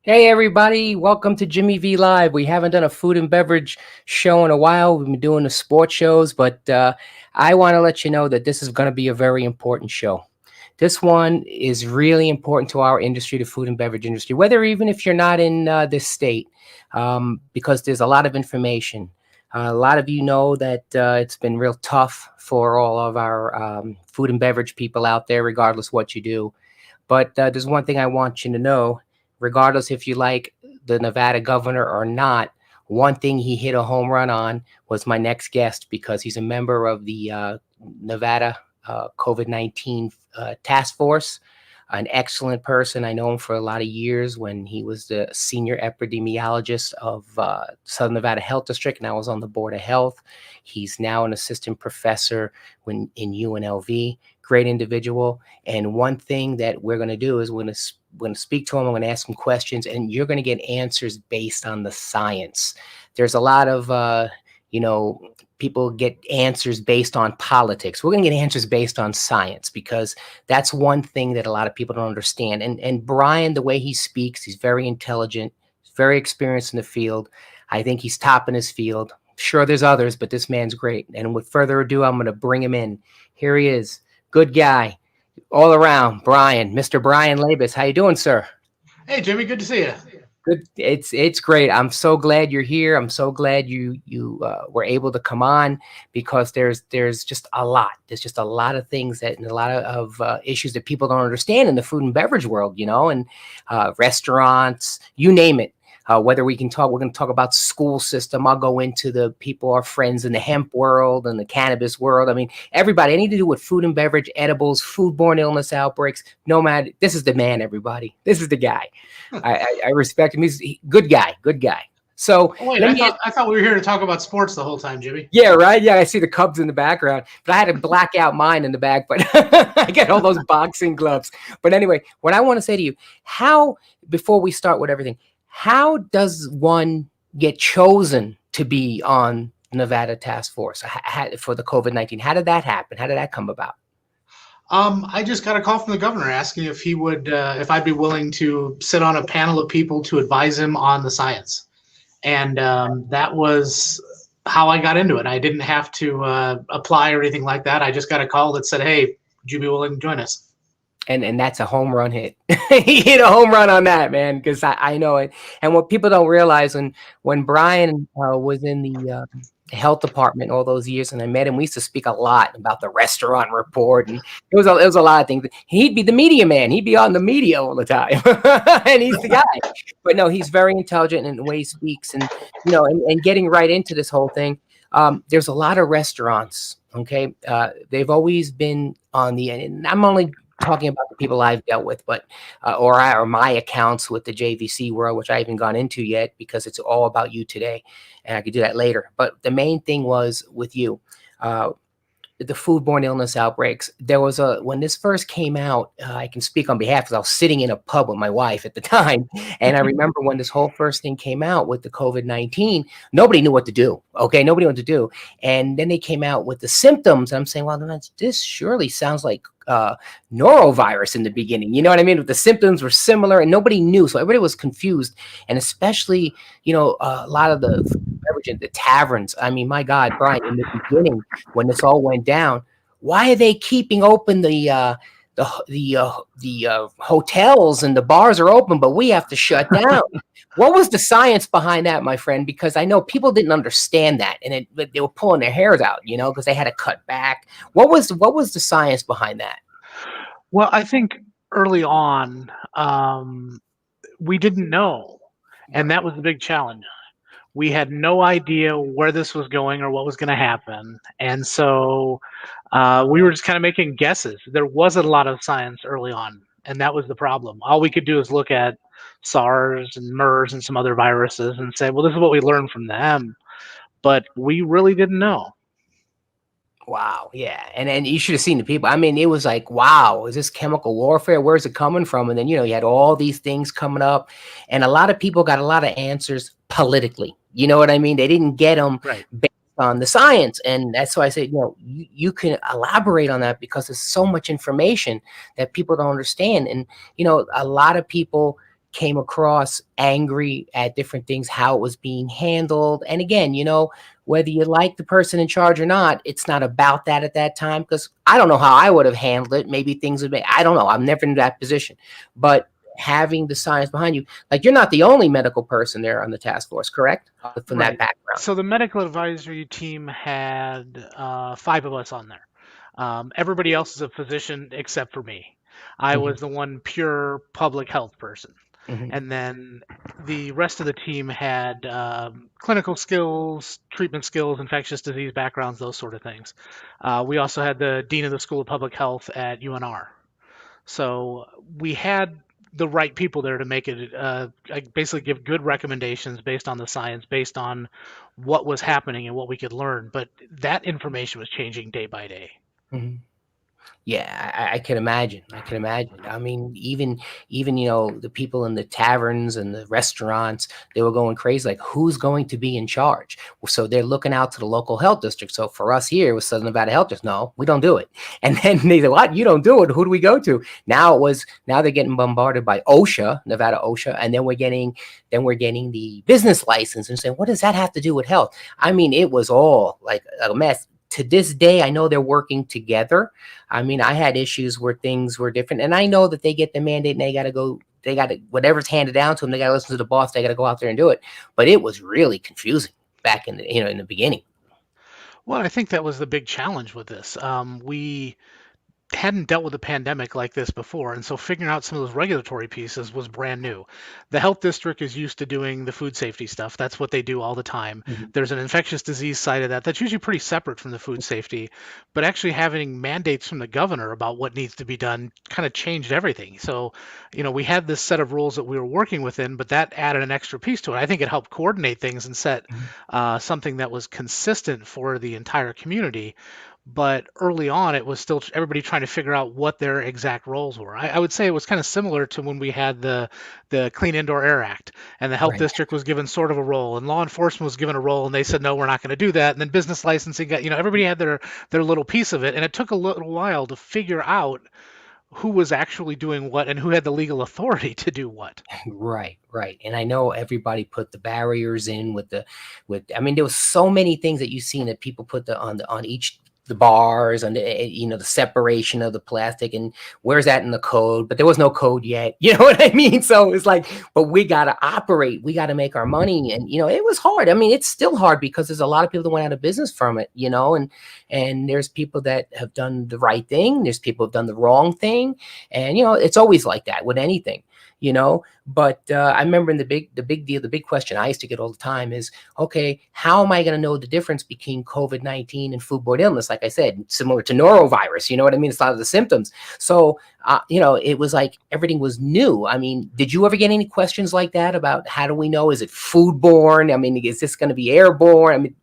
Hey everybody, welcome to Jimmy V Live. We haven't done a food and beverage show in a while. We've been doing the sports shows, but I want to let you know that this is going to be a very important show. This one is really important to our industry, the food and beverage industry, whether even if you're not in this state, because there's a lot of information. A lot of you know that it's been real tough for all of our food and beverage people out there, regardless what you do. But there's one thing I want you to know, regardless if you like the Nevada governor or not. One thing he hit a home run on was my next guest because he's a member of the Nevada COVID-19 task force, an excellent person. I know him for a lot of years when he was the senior epidemiologist of Southern Nevada Health District, and I was on the Board of Health. He's now an assistant professor in UNLV. Great individual. And one thing that we're going to do is we're going to speak to him. I'm going to ask him questions, and you're going to get answers based on the science. There's a lot of, people get answers based on politics. We're going to get answers based on science because that's one thing that a lot of people don't understand. And Brian, the way he speaks, he's very intelligent, very experienced in the field. I think he's top in his field. Sure, there's others, but this man's great. And with further ado, I'm going to bring him in. Here he is. Good guy, all around. Brian, Mr. Brian Labus. How you doing, sir? Hey, Jimmy, good to see you. Good. It's great. I'm so glad you're here. I'm so glad you were able to come on because there's just a lot. There's just a lot of things that and a lot of issues that people don't understand in the food and beverage world, and restaurants, you name it. Whether we're going to talk about school system. I'll go into the people, our friends in the hemp world and the cannabis world. I mean, everybody, anything to do with food and beverage, edibles, foodborne illness outbreaks, no matter, this is the man, everybody. This is the guy. I respect him. He's a good guy, good guy. So wait, I thought we were here to talk about sports the whole time, Jimmy. Yeah, right. Yeah, I see the Cubs in the background, but I had to black out mine in the back. But I get all those boxing gloves. But anyway, what I want to say to you, before we start with everything, how does one get chosen to be on Nevada Task Force for the COVID-19? How did that happen? How did that come about? I just got a call from the governor asking if he would, if I'd be willing to sit on a panel of people to advise him on the science, and that was how I got into it. I didn't have to apply or anything like that. I just got a call that said, "Hey, would you be willing to join us?" And that's a home run hit. He hit a home run on that, man, because I know it. And what people don't realize, when Brian was in the health department all those years, and I met him, we used to speak a lot about the restaurant report, and it was a lot of things. He'd be the media man. He'd be on the media all the time, and he's the guy. But no, he's very intelligent in the way he speaks, and and getting right into this whole thing. There's a lot of restaurants. Okay, they've always been on and I'm only talking about the people I've dealt with, but or my accounts with the JVC world, which I haven't gone into yet because it's all about you today, and I could do that later. But the main thing was with you, the foodborne illness outbreaks. There was when this first came out, I can speak on behalf because I was sitting in a pub with my wife at the time, and I remember when this whole first thing came out with the COVID-19, nobody knew what to do. Okay, nobody knew what to do, and then they came out with the symptoms. And I'm saying, well, this surely sounds like norovirus in the beginning. You know what I mean? The symptoms were similar, and nobody knew, so everybody was confused, and especially a lot of the beverage in the taverns. I mean, my God, Brian, in the beginning when this all went down, why are they keeping open the hotels and the bars are open, but we have to shut down? What was the science behind that, my friend? Because I know people didn't understand that, and they were pulling their hairs out, because they had to cut back. What was the science behind that? Well, I think early on, we didn't know, and that was the big challenge. We had no idea where this was going or what was going to happen, and so we were just kind of making guesses. There wasn't a lot of science early on, and that was the problem. All we could do is look at SARS and MERS and some other viruses and say, well, this is what we learned from them, but we really didn't know. Wow. Yeah. And you should have seen the people. I mean, it was like, wow, is this chemical warfare? Where's it coming from? And then, you had all these things coming up, and a lot of people got a lot of answers politically. You know what I mean? They didn't get them based on the science. And that's why I said, you can elaborate on that because there's so much information that people don't understand. And, a lot of people came across angry at different things, how it was being handled. And again, whether you like the person in charge or not, it's not about that at that time, because I don't know how I would have handled it. Maybe things would be, I don't know. I'm never in that position. But having the science behind you, like, you're not the only medical person there on the task force, correct? From that Right. background. So the medical advisory team had 5 of us on there. Everybody else is a physician except for me. I Hmm. was the one pure public health person. Hmm. And then the rest of the team had clinical skills, treatment skills, infectious disease backgrounds, those sort of things. We also had the dean of the School of Public Health at UNR. So we had the right people there to make it basically give good recommendations based on the science, based on what was happening and what we could learn. But that information was changing day by day. Hmm. Yeah, I can imagine. I can imagine. I mean, even the people in the taverns and the restaurants, they were going crazy. Like, who's going to be in charge? So they're looking out to the local health district. So for us here with Southern Nevada Health District, no, we don't do it. And then they said, "What? You don't do it? Who do we go to?" Now they're getting bombarded by OSHA, Nevada OSHA, and then we're getting the business license and saying, "What does that have to do with health?" I mean, it was all like a mess. To this day, I know they're working together. I mean, I had issues where things were different, and I know that they get the mandate and they got to go. They got to, whatever's handed down to them. They got to listen to the boss. They got to go out there and do it. But it was really confusing back in the beginning. Well, I think that was the big challenge with this. We hadn't dealt with a pandemic like this before, and so figuring out some of those regulatory pieces was brand new. The health district is used to doing the food safety stuff. That's what they do all the time. Mhm. There's an infectious disease side of that that's usually pretty separate from the food safety, but actually having mandates from the governor about what needs to be done kind of changed everything. So, we had this set of rules that we were working within, but that added an extra piece to it. I think it helped coordinate things and set Mhm. something that was consistent for the entire community, but early on it was still everybody trying to figure out what their exact roles were. I would say it was kind of similar to when we had the Clean Indoor Air Act, and the health Right. district was given sort of a role, and law enforcement was given a role, and they said no, we're not going to do that. And then business licensing got, everybody had their little piece of it, and it took a little while to figure out who was actually doing what and who had the legal authority to do what. Right, right. And I know everybody put the barriers in with I mean, there was so many things that you've seen that people put on each the bars and the separation of the plastic, and where's that in the code? But there was no code yet. You know what I mean? So it's like, but we gotta operate, we gotta make our money. And it was hard. I mean, it's still hard because there's a lot of people that went out of business from it, and there's people that have done the right thing, there's people who have done the wrong thing. And it's always like that with anything. But I remember in the big question I used to get all the time is, okay, how am I going to know the difference between COVID-19 and foodborne illness? Like I said, similar to norovirus, you know what I mean? It's a lot of the symptoms. So, it was like everything was new. I mean, did you ever get any questions like that about how do we know? Is it foodborne? I mean, is this going to be airborne? I mean,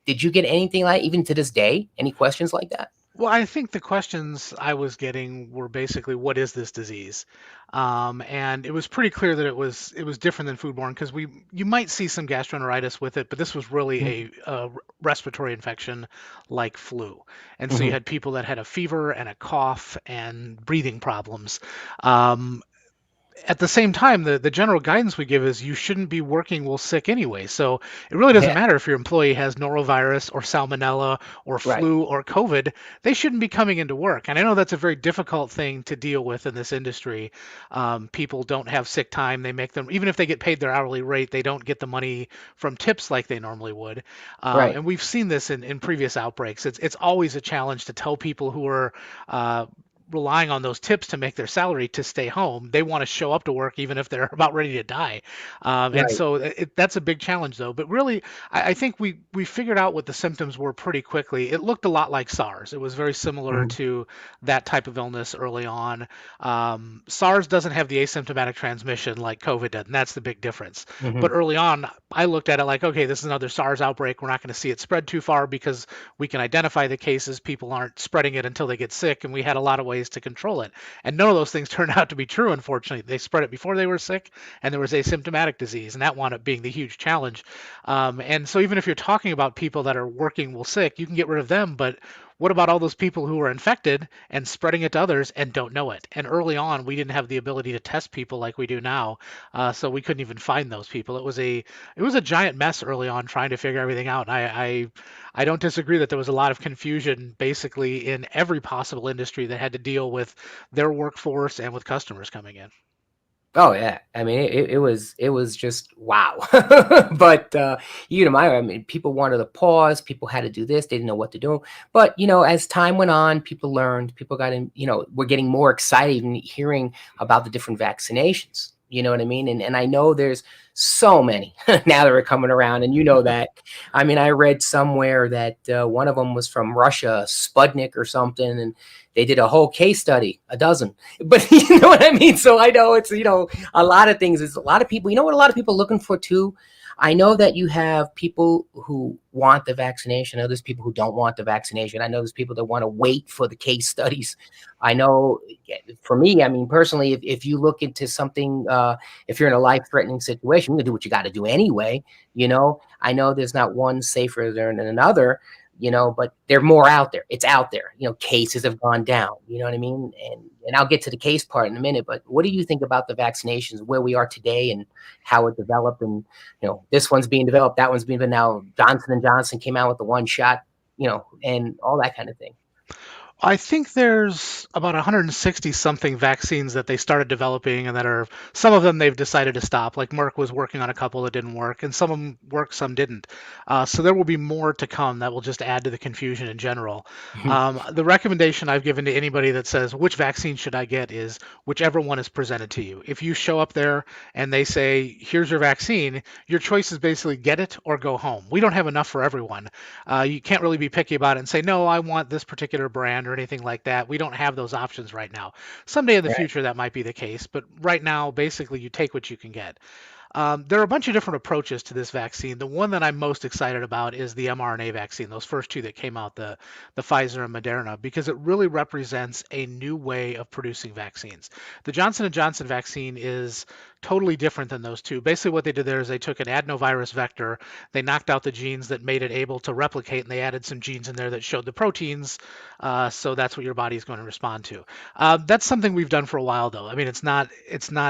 did you get anything like, even to this day, any questions like that? Well, I think the questions I was getting were basically, "What is this disease?" And it was pretty clear that it was different than foodborne, because you might see some gastroenteritis with it, but this was really a respiratory infection like flu. And so you Mm-hmm. had people that had a fever and a cough and breathing problems. Um, at the same time, the general guidance we give is you shouldn't be working while sick anyway. So it really doesn't Yeah, matter if your employee has norovirus or salmonella or right. flu or COVID, they shouldn't be coming into work. And I know that's a very difficult thing to deal with in this industry. People don't have sick time. They make them, even if they get paid their hourly rate, they don't get the money from tips like they normally would. Right. And we've seen this in previous outbreaks. It's always a challenge to tell people who are relying on those tips to make their salary to stay home. They want to show up to work even if they're about ready to die. And Right. so that's a big challenge, though. But really, I think we figured out what the symptoms were pretty quickly. It looked a lot like SARS. It was very similar Mhm. to that type of illness early on. SARS doesn't have the asymptomatic transmission like COVID did, and that's the big difference. But Mhm. early on, I looked at it like, okay, this is another SARS outbreak. We're not going to see it spread too far because we can identify the cases. People aren't spreading it until they get sick, and we had a lot of ways to control it. And none of those things turned out to be true, unfortunately. They spread it before they were sick, and there was asymptomatic disease, and that wound up being the huge challenge. And so even if you're talking about people that are working while sick, you can get rid of them, but what about all those people who were infected and spreading it to others and don't know it? And early on, we didn't have the ability to test people like we do now, so we couldn't even find those people. It was a giant mess early on trying to figure everything out. I don't disagree that there was a lot of confusion basically in every possible industry that had to deal with their workforce and with customers coming in. Oh yeah, I mean it was just wow. But I mean, people wanted to pause. People had to do this. They didn't know what to do. But as time went on, people learned. People got in. We're getting more excited and hearing about the different vaccinations. You know what I mean? And I know there's so many now that are coming around, and that. I mean, I read somewhere that one of them was from Russia, Sputnik or something, and they did a whole case study, a dozen. But you know what I mean? So I know it's, a lot of things. Is a lot of people, what a lot of people are looking for too? I know that you have people who want the vaccination. I know there's people who don't want the vaccination. I know there's people that want to wait for the case studies. I know for me, I mean, personally, if you look into something, if you're in a life-threatening situation, you're going to do what you got to do anyway. I know there's not one safer than another, but they're more out there. It's out there. Cases have gone down. You know what I mean? And I'll get to the case part in a minute. But what do you think about the vaccinations, where we are today, and how it developed? And this one's being developed, that one's being. But now Johnson & Johnson came out with the one shot, and all that kind of thing. I think there's about 160 something vaccines that they started developing, and that are some of them they've decided to stop. Like Merck was working on a couple that didn't work, and some of them worked, some didn't. So there will be more to come that will just add to the confusion in general. The recommendation I've given to anybody that says, which vaccine should I get, is whichever one is presented to you. If you show up there and they say, here's your vaccine, your choice is basically get it or go home. We don't have enough for everyone. You can't really be picky about it and say, no, I want this particular brand or anything like that. We don't have those options right now. Someday in the Right. future, that might be the case. But right now, basically, you take what you can get. There are a bunch of different approaches to this vaccine. The one that I'm most excited about is the mRNA vaccine, those first two that came out, the Pfizer and Moderna, because it really represents a new way of producing vaccines. The Johnson & Johnson vaccine is totally different than those two. Basically, what they did there is they took an adenovirus vector, they knocked out the genes that made it able to replicate, and they added some genes in there that showed the proteins. So that's what your body is going to respond to. That's something we've done for a while, though. I mean, it's not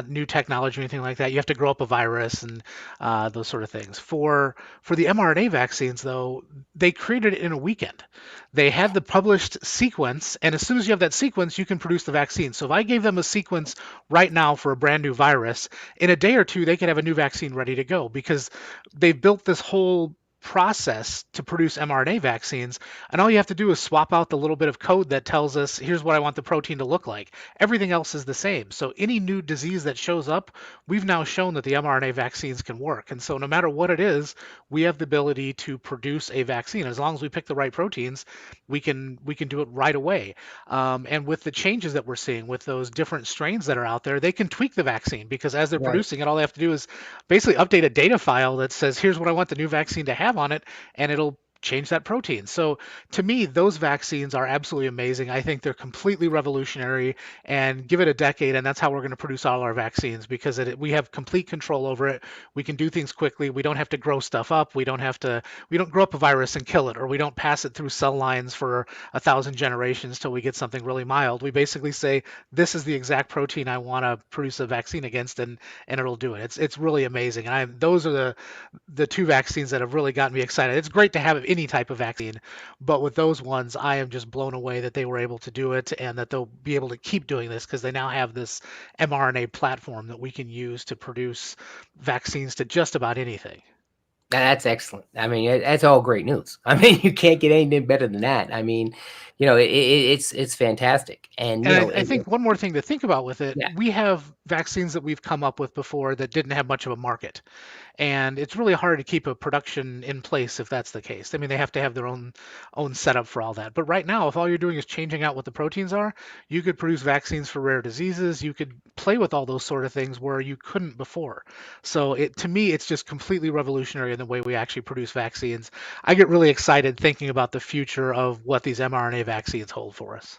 new technology or anything like that. You have to grow up a virus and those sort of things. For the mRNA vaccines, though, they created it in a weekend. They had the published sequence, and as soon as you have that sequence, you can produce the vaccine. So if I gave them a sequence right now for a brand new virus, in a day or two, they could have a new vaccine ready to go, because they've built this whole process to produce mRNA vaccines, and all you have to do is swap out the little bit of code that tells us, here's what I want the protein to look like. Everything else is the same. So any new disease that shows up, we've now shown that the mRNA vaccines can work. And so no matter what it is, we have the ability to produce a vaccine. As long as we pick the right proteins, we can do it right away. And with the changes that we're seeing with those different strains that are out there, they can tweak the vaccine, because as they're Right. producing it, all they have to do is basically update a data file that says, here's what I want the new vaccine to have on it, and it'll change that protein. So to me, those vaccines are absolutely amazing. I think they're completely revolutionary, and give it a decade, and that's how we're going to produce all our vaccines, because we have complete control over it. We can do things quickly. We don't have to grow stuff up. We don't grow up a virus and kill it, or we don't pass it through cell lines for 1,000 generations till we get something really mild. We basically say, this is the exact protein I want to produce a vaccine against, and it'll do it. It's really amazing. And those are the two vaccines that have really gotten me excited. It's great to have any type of vaccine, but with those ones, I am just blown away that they were able to do it, and that they'll be able to keep doing this, because they now have this mRNA platform that we can use to produce vaccines to just about anything. That's excellent. I mean, that's all great news. I mean, you can't get anything better than that. I mean, it's fantastic. And And I think one more thing to think about with it, yeah. we have vaccines that we've come up with before that didn't have much of a market. And it's really hard to keep a production in place if that's the case. I mean, they have to have their own setup for all that. But right now, if all you're doing is changing out what the proteins are, you could produce vaccines for rare diseases. You could play with all those sort of things where you couldn't before. So to me, it's just completely revolutionary in the way we actually produce vaccines. I get really excited thinking about the future of what these mRNA vaccines hold for us.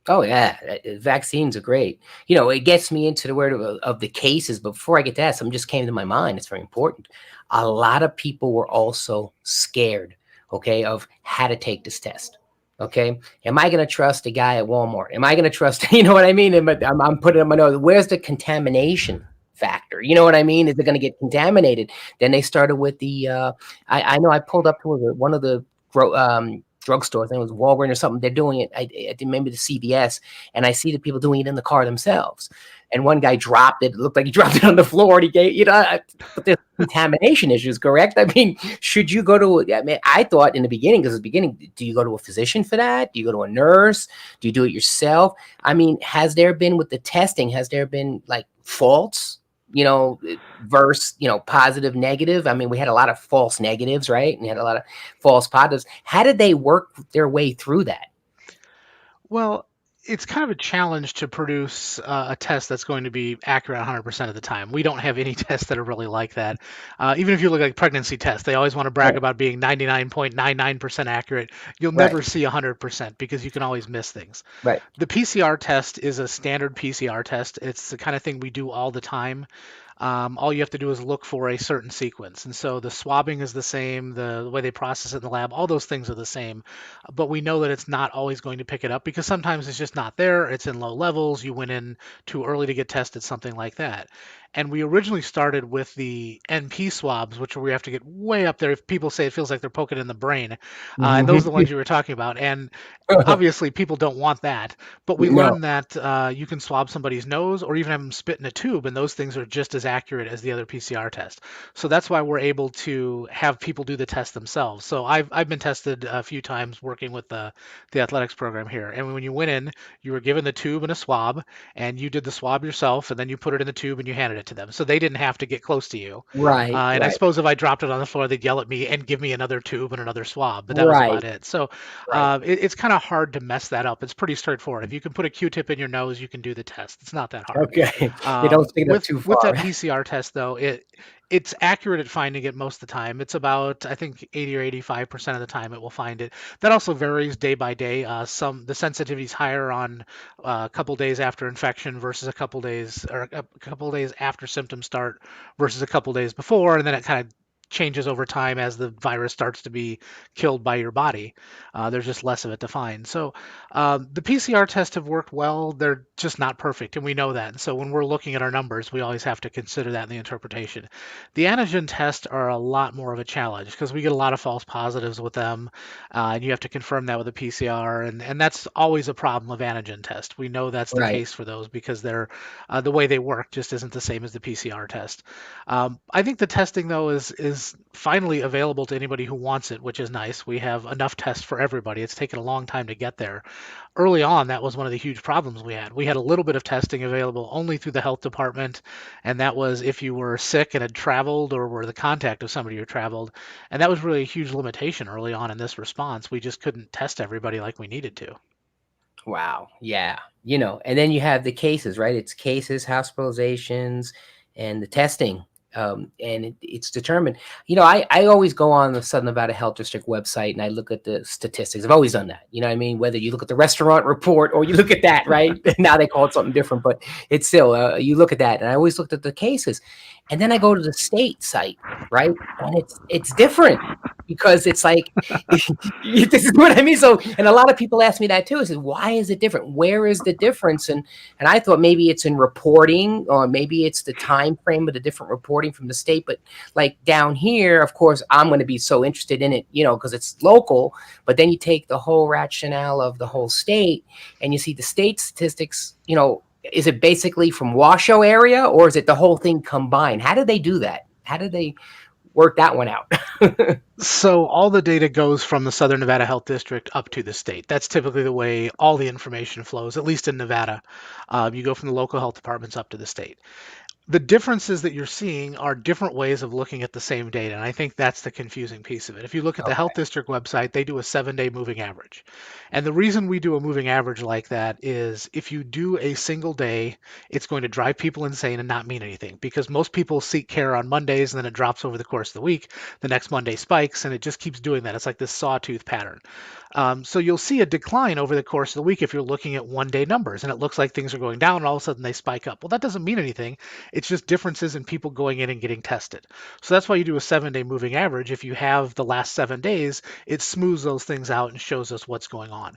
Oh yeah, vaccines are great. It gets me into the word of the cases. But before I get to that, something just came to my mind. It's very important. A lot of people were also scared, okay, of how to take this test. Okay, am I going to trust a guy at Walmart? Am I going to trust? You know what I mean? I'm putting on my nose. Where's the contamination factor? You know what I mean? Is it going to get contaminated? Then they started with the. I know I pulled up to one of the drugstores. I think it was Walgreens or something. They're doing it. I think maybe the CVS, and I see the people doing it in the car themselves. And one guy dropped it. It looked like he dropped it on the floor, and he gave, but there's contamination issues, correct? I mean, should you go to, I mean, I thought in the beginning, because at the beginning, do you go to a physician for that? Do you go to a nurse? Do you do it yourself? I mean, has there been with the testing, has there been like faults, versus, positive, negative? I mean, we had a lot of false negatives, right? And we had a lot of false positives. How did they work their way through that? Well, it's kind of a challenge to produce a test that's going to be accurate 100% of the time. We don't have any tests that are really like that. Even if you look at pregnancy tests, they always want to brag Right. about being 99.99% accurate. You'll Right. never see 100% because you can always miss things. Right. The PCR test is a standard PCR test. It's the kind of thing we do all the time. All you have to do is look for a certain sequence. And so the swabbing is the same, the way they process it in the lab, all those things are the same. But we know that it's not always going to pick it up because sometimes it's just not there. It's in low levels. You went in too early to get tested, something like that. And we originally started with the NP swabs, which we have to get way up there. If people say it feels like they're poking in the brain, and those are the ones you were talking about. And obviously, people don't want that. But we No. learned that you can swab somebody's nose or even have them spit in a tube, and those things are just as accurate as the other PCR test. So that's why we're able to have people do the test themselves. So I've been tested a few times working with the athletics program here. And when you went in, you were given the tube and a swab, and you did the swab yourself, and then you put it in the tube and you handed it to them. So they didn't have to get close to you. Right. And I Right. suppose if I dropped it on the floor, they'd yell at me and give me another tube and another swab, but that was Right. about it. So Right. it's kind of hard to mess that up. It's pretty straightforward. If you can put a Q-tip in your nose, you can do the test. It's not that hard. Okay. You don't stick it up too With far. that PCR test, though, it's accurate at finding it most of the time. It's about, I think, 80 or 85% of the time it will find it. That also varies day by day. The sensitivity is higher on a couple days after infection versus a couple days, or a couple days after symptoms start versus a couple days before, and then it kind of changes over time as the virus starts to be killed by your body. There's just less of it to find. So the PCR tests have worked well. They're just not perfect, and we know that. And so when we're looking at our numbers, we always have to consider that in the interpretation. The antigen tests are a lot more of a challenge because we get a lot of false positives with them, and you have to confirm that with a PCR, and that's always a problem of antigen test. We know that's the Right. case for those because they're the way they work just isn't the same as the PCR test. I think the testing though is finally available to anybody who wants it, which is nice. We have enough tests for everybody. It's taken a long time to get there. Early on, that was one of the huge problems we had. We had a little bit of testing available only through the health department, and that was if you were sick and had traveled or were the contact of somebody who traveled. And that was really a huge limitation early on in this response. We just couldn't test everybody like we needed to. Wow. Yeah. And then you have the cases, right? It's cases, hospitalizations, and the testing. And it's determined. I always go on the Southern Nevada Health District website and I look at the statistics. I've always done that. You know what I mean? Whether you look at the restaurant report or you look at that, right? Now they call it something different, but it's still, you look at that. And I always looked at the cases. And then I go to the state site, right? And it's different because it's like, this is what I mean. So, and a lot of people ask me that too. I said, why is it different? Where is the difference? And I thought maybe it's in reporting, or maybe it's the time frame of the different reporting from the state. But like down here, of course, I'm going to be so interested in it, because it's local. But then you take the whole rationale of the whole state, and you see the state statistics. Is it basically from Washoe area, or is it the whole thing combined? How did they do that? How did they work that one out? So all the data goes from the Southern Nevada Health District up to the state. That's typically the way all the information flows, at least in Nevada. You go from the local health departments up to the state. The differences that you're seeing are different ways of looking at the same data, and I think that's the confusing piece of it. If you look at the Okay. health district website, they do a 7-day moving average. And the reason we do a moving average like that is if you do a single day, it's going to drive people insane and not mean anything because most people seek care on Mondays and then it drops over the course of the week. The next Monday spikes and it just keeps doing that. It's like this sawtooth pattern. So you'll see a decline over the course of the week if you're looking at 1-day numbers and it looks like things are going down and all of a sudden they spike up. Well, that doesn't mean anything. It's just differences in people going in and getting tested. So that's why you do a 7-day moving average. If you have the last 7 days, it smooths those things out and shows us what's going on.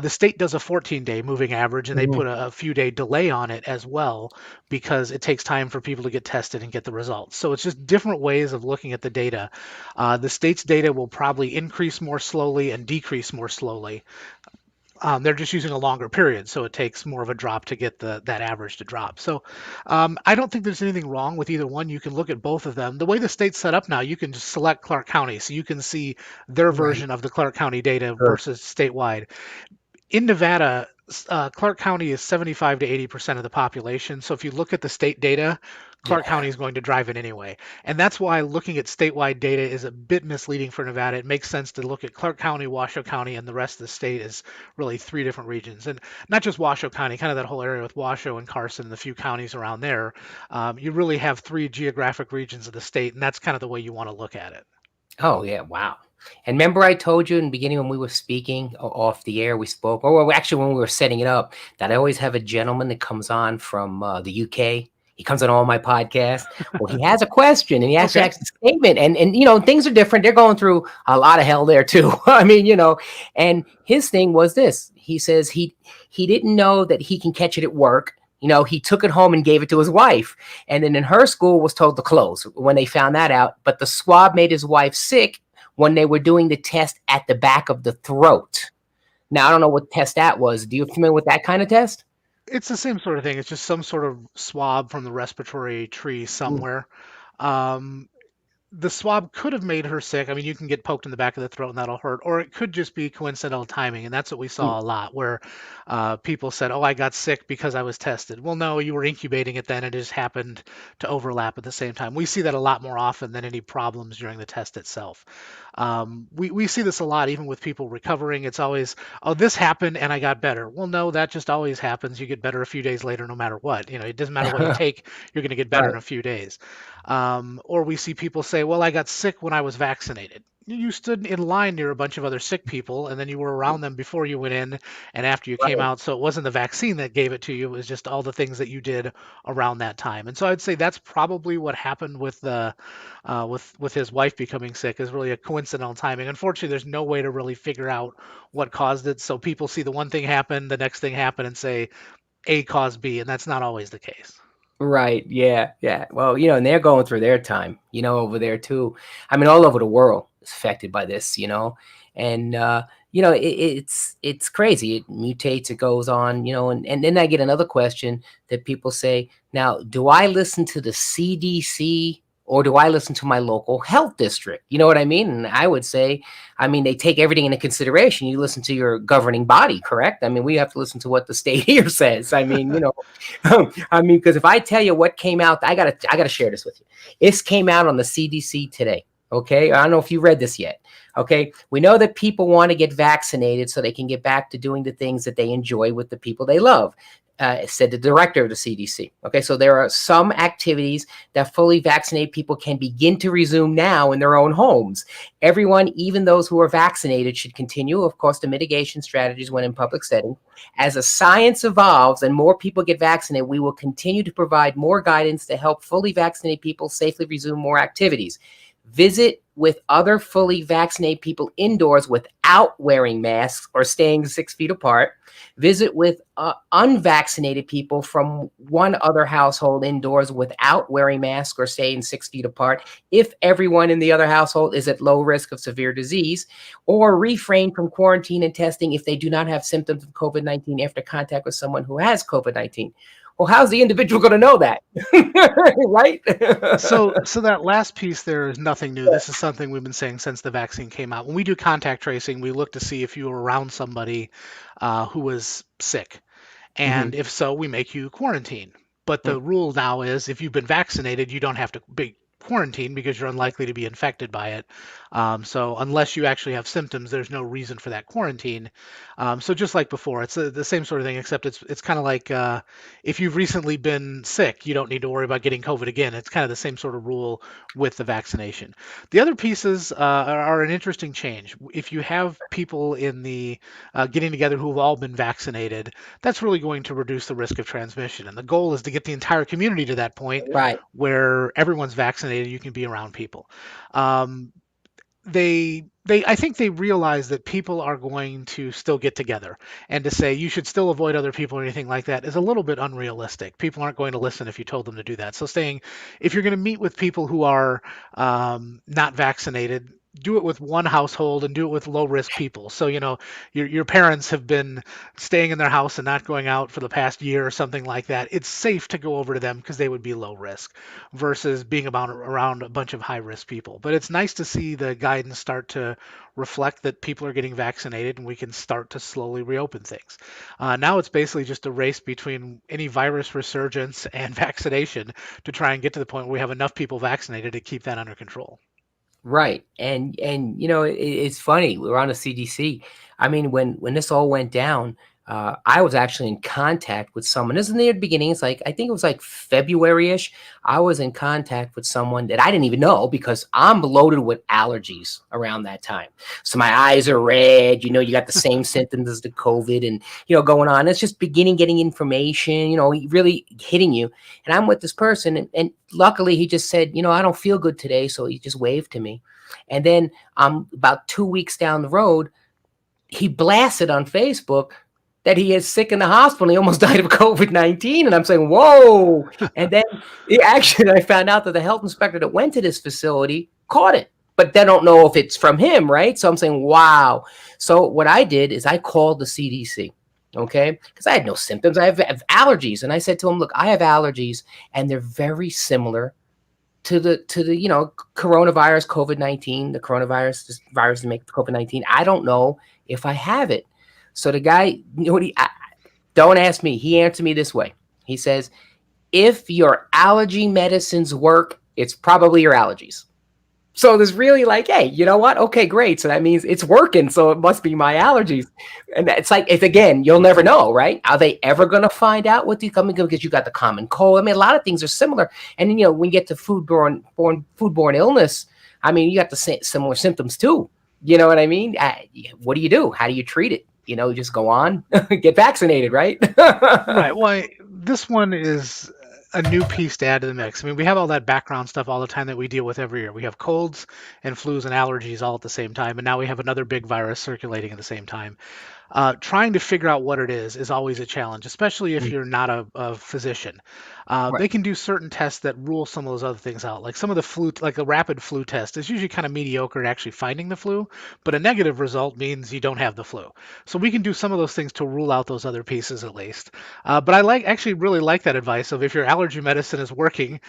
The state does a 14-day moving average, and they Mhm. put a few day delay on it as well because it takes time for people to get tested and get the results. So it's just different ways of looking at the data. The state's data will probably increase more slowly and decrease more slowly. They're just using a longer period, so it takes more of a drop to get that average to drop. So I don't think there's anything wrong with either one. You can look at both of them. The way the state's set up now, you can just select Clark County, so you can see their Right. version of the Clark County data Good. versus statewide. In Nevada, Clark County is 75 to 80% of the population. So if you look at the state data, Clark Yeah. County is going to drive it anyway. And that's why looking at statewide data is a bit misleading for Nevada. It makes sense to look at Clark County, Washoe County, and the rest of the state as really three different regions. And not just Washoe County, kind of that whole area with Washoe and Carson and the few counties around there. You really have three geographic regions of the state, and that's kind of the way you want to look at it. Oh yeah, wow. And remember I told you in the beginning when we were speaking off the air, we spoke, or well, actually when we were setting it up, that I always have a gentleman that comes on from the UK. He comes on all my podcasts. Well, he has a question and he actually Okay. asks a statement. And you know, things are different. They're going through a lot of hell there too. I mean, you know, and his thing was this. He says he didn't know that he can catch it at work. You know, he took it home and gave it to his wife. And then in her school was told to close when they found that out. But the swab made his wife sick when they were doing the test at the back of the throat. Now, I don't know what test that was. Do you familiar with that kind of test? It's the same sort of thing. It's just some sort of swab from the respiratory tree Mm, somewhere. Um, the swab could have made her sick. I mean, you can get poked in the back of the throat and that'll hurt, or it could just be coincidental timing. And that's what we mm. saw a lot where people said, "Oh, I got sick because I was tested." Well, no, you were incubating it then. It just happened to overlap at the same time. We see that a lot more often than any problems during the test itself. We see this a lot even with people recovering. It's always, "Oh, this happened and I got better." Well, no, that just always happens. You get better a few days later, no matter what. It doesn't matter what you take, you're going to get better Right. in a few days. Or we see people say, "Well, I got sick when I was vaccinated." You stood in line near a bunch of other sick people, and then you were around them before you went in and after you came Right. out. So it wasn't the vaccine that gave it to you; it was just all the things that you did around that time. And so I'd say that's probably what happened with the with his wife becoming sick is really a coincidental timing. Unfortunately, there's no way to really figure out what caused it. So people see the one thing happen, the next thing happen, and say A caused B, and that's not always the case. Right. Yeah. Yeah. Well, you know, and they're going through their time, you know, over there too. I mean, all over the world is affected by this, you know, and you know, it's crazy. It mutates. It goes on, you know, and then I get another question that people say, now, do I listen to the CDC or do I listen to my local health district? You know what I mean? And I would say, I mean, they take everything into consideration. You listen to your governing body, correct? I mean, we have to listen to what the state here says. I mean, you know. I mean, because if I tell you what came out, I gotta share this with you. This came out on the CDC today. Okay, I don't know if you read this yet. Okay, we know that people want to get vaccinated so they can get back to doing the things that they enjoy with the people they love. Said the director of the CDC. Okay, so there are some activities that fully vaccinated people can begin to resume now in their own homes. Everyone, even those who are vaccinated, should continue, of course, the mitigation strategies when in public settings. As the science evolves and more people get vaccinated, we will continue to provide more guidance to help fully vaccinated people safely resume more activities. Visit with other fully vaccinated people indoors without wearing masks or staying 6 feet apart. Visit with unvaccinated people from one other household indoors without wearing masks or staying 6 feet apart if everyone in the other household is at low risk of severe disease, or refrain from quarantine and testing if they do not have symptoms of COVID-19 after contact with someone who has COVID-19. Well, how's the individual going to know that? Right? So that last piece there is nothing new. This is something we've been saying since the vaccine came out. When we do contact tracing, we look to see if you were around somebody who was sick, Mhm. and if so, we make you quarantine. But Mm. the rule now is if you've been vaccinated, you don't have to be quarantine because you're unlikely to be infected by it. So unless you actually have symptoms, there's no reason for that quarantine. So just like before, it's the same sort of thing, except it's kind of like if you've recently been sick, you don't need to worry about getting COVID again. It's kind of the same sort of rule with the vaccination. The other pieces are an interesting change. If you have people in the getting together who have all been vaccinated, that's really going to reduce the risk of transmission. And the goal is to get the entire community to that point Right. where everyone's vaccinated, you can be around people. Um, they I think they realize that people are going to still get together, and to say you should still avoid other people or anything like that is a little bit unrealistic. People aren't going to listen if you told them to do that. So saying if you're going to meet with people who are not vaccinated, do it with one household and do it with low risk people. So your parents have been staying in their house and not going out for the past year or something like that. It's safe to go over to them because they would be low risk versus being around a bunch of high risk people. But it's nice to see the guidance start to reflect that people are getting vaccinated and we can start to slowly reopen things. Now it's basically just a race between any virus resurgence and vaccination to try and get to the point where we have enough people vaccinated to keep that under control. Right. And it's funny. We're on the CDC. I mean, when this all went down, I was actually in contact with someone. This is near the beginning. It's like I think it was like February-ish. I was in contact with someone that I didn't even know because I'm loaded with allergies around that time. So my eyes are red. You got the same symptoms as the COVID and going on. It's just getting information. Really hitting you. And I'm with this person, and luckily he just said, I don't feel good today, so he just waved to me. And then about 2 weeks down the road, he blasted on Facebook that he is sick in the hospital. He almost died of COVID-19. And I'm saying, whoa. And then I found out that the health inspector that went to this facility caught it, but they don't know if it's from him, right? So I'm saying, wow. So what I did is I called the CDC, okay? Because I had no symptoms. I have allergies. And I said to him, look, I have allergies, and they're very similar to the coronavirus, COVID-19, the coronavirus, this virus that makes COVID-19. I don't know if I have it. So the guy, don't ask me. He answered me this way. He says, if your allergy medicines work, it's probably your allergies. So there's really like, hey, you know what? Okay, great. So that means it's working. So it must be my allergies. And it's like, if again, you'll never know, right? Are they ever going to find out what they're coming because you got the common cold? I mean, a lot of things are similar. And then, when you get to foodborne illness, I mean, you got the similar symptoms too. You know what I mean? What do you do? How do you treat it? Just go on, get vaccinated, right? Right. Well, this one is a new piece to add to the mix. I mean, we have all that background stuff all the time that we deal with every year. We have colds and flus and allergies all at the same time, and now we have another big virus circulating at the same time. Trying to figure out what it is always a challenge, especially if you're not a physician. Right. They can do certain tests that rule some of those other things out. Like some of the flu, like a rapid flu test is usually kind of mediocre at actually finding the flu, but a negative result means you don't have the flu. So we can do some of those things to rule out those other pieces at least. But I actually really like that advice of if your allergy medicine is working,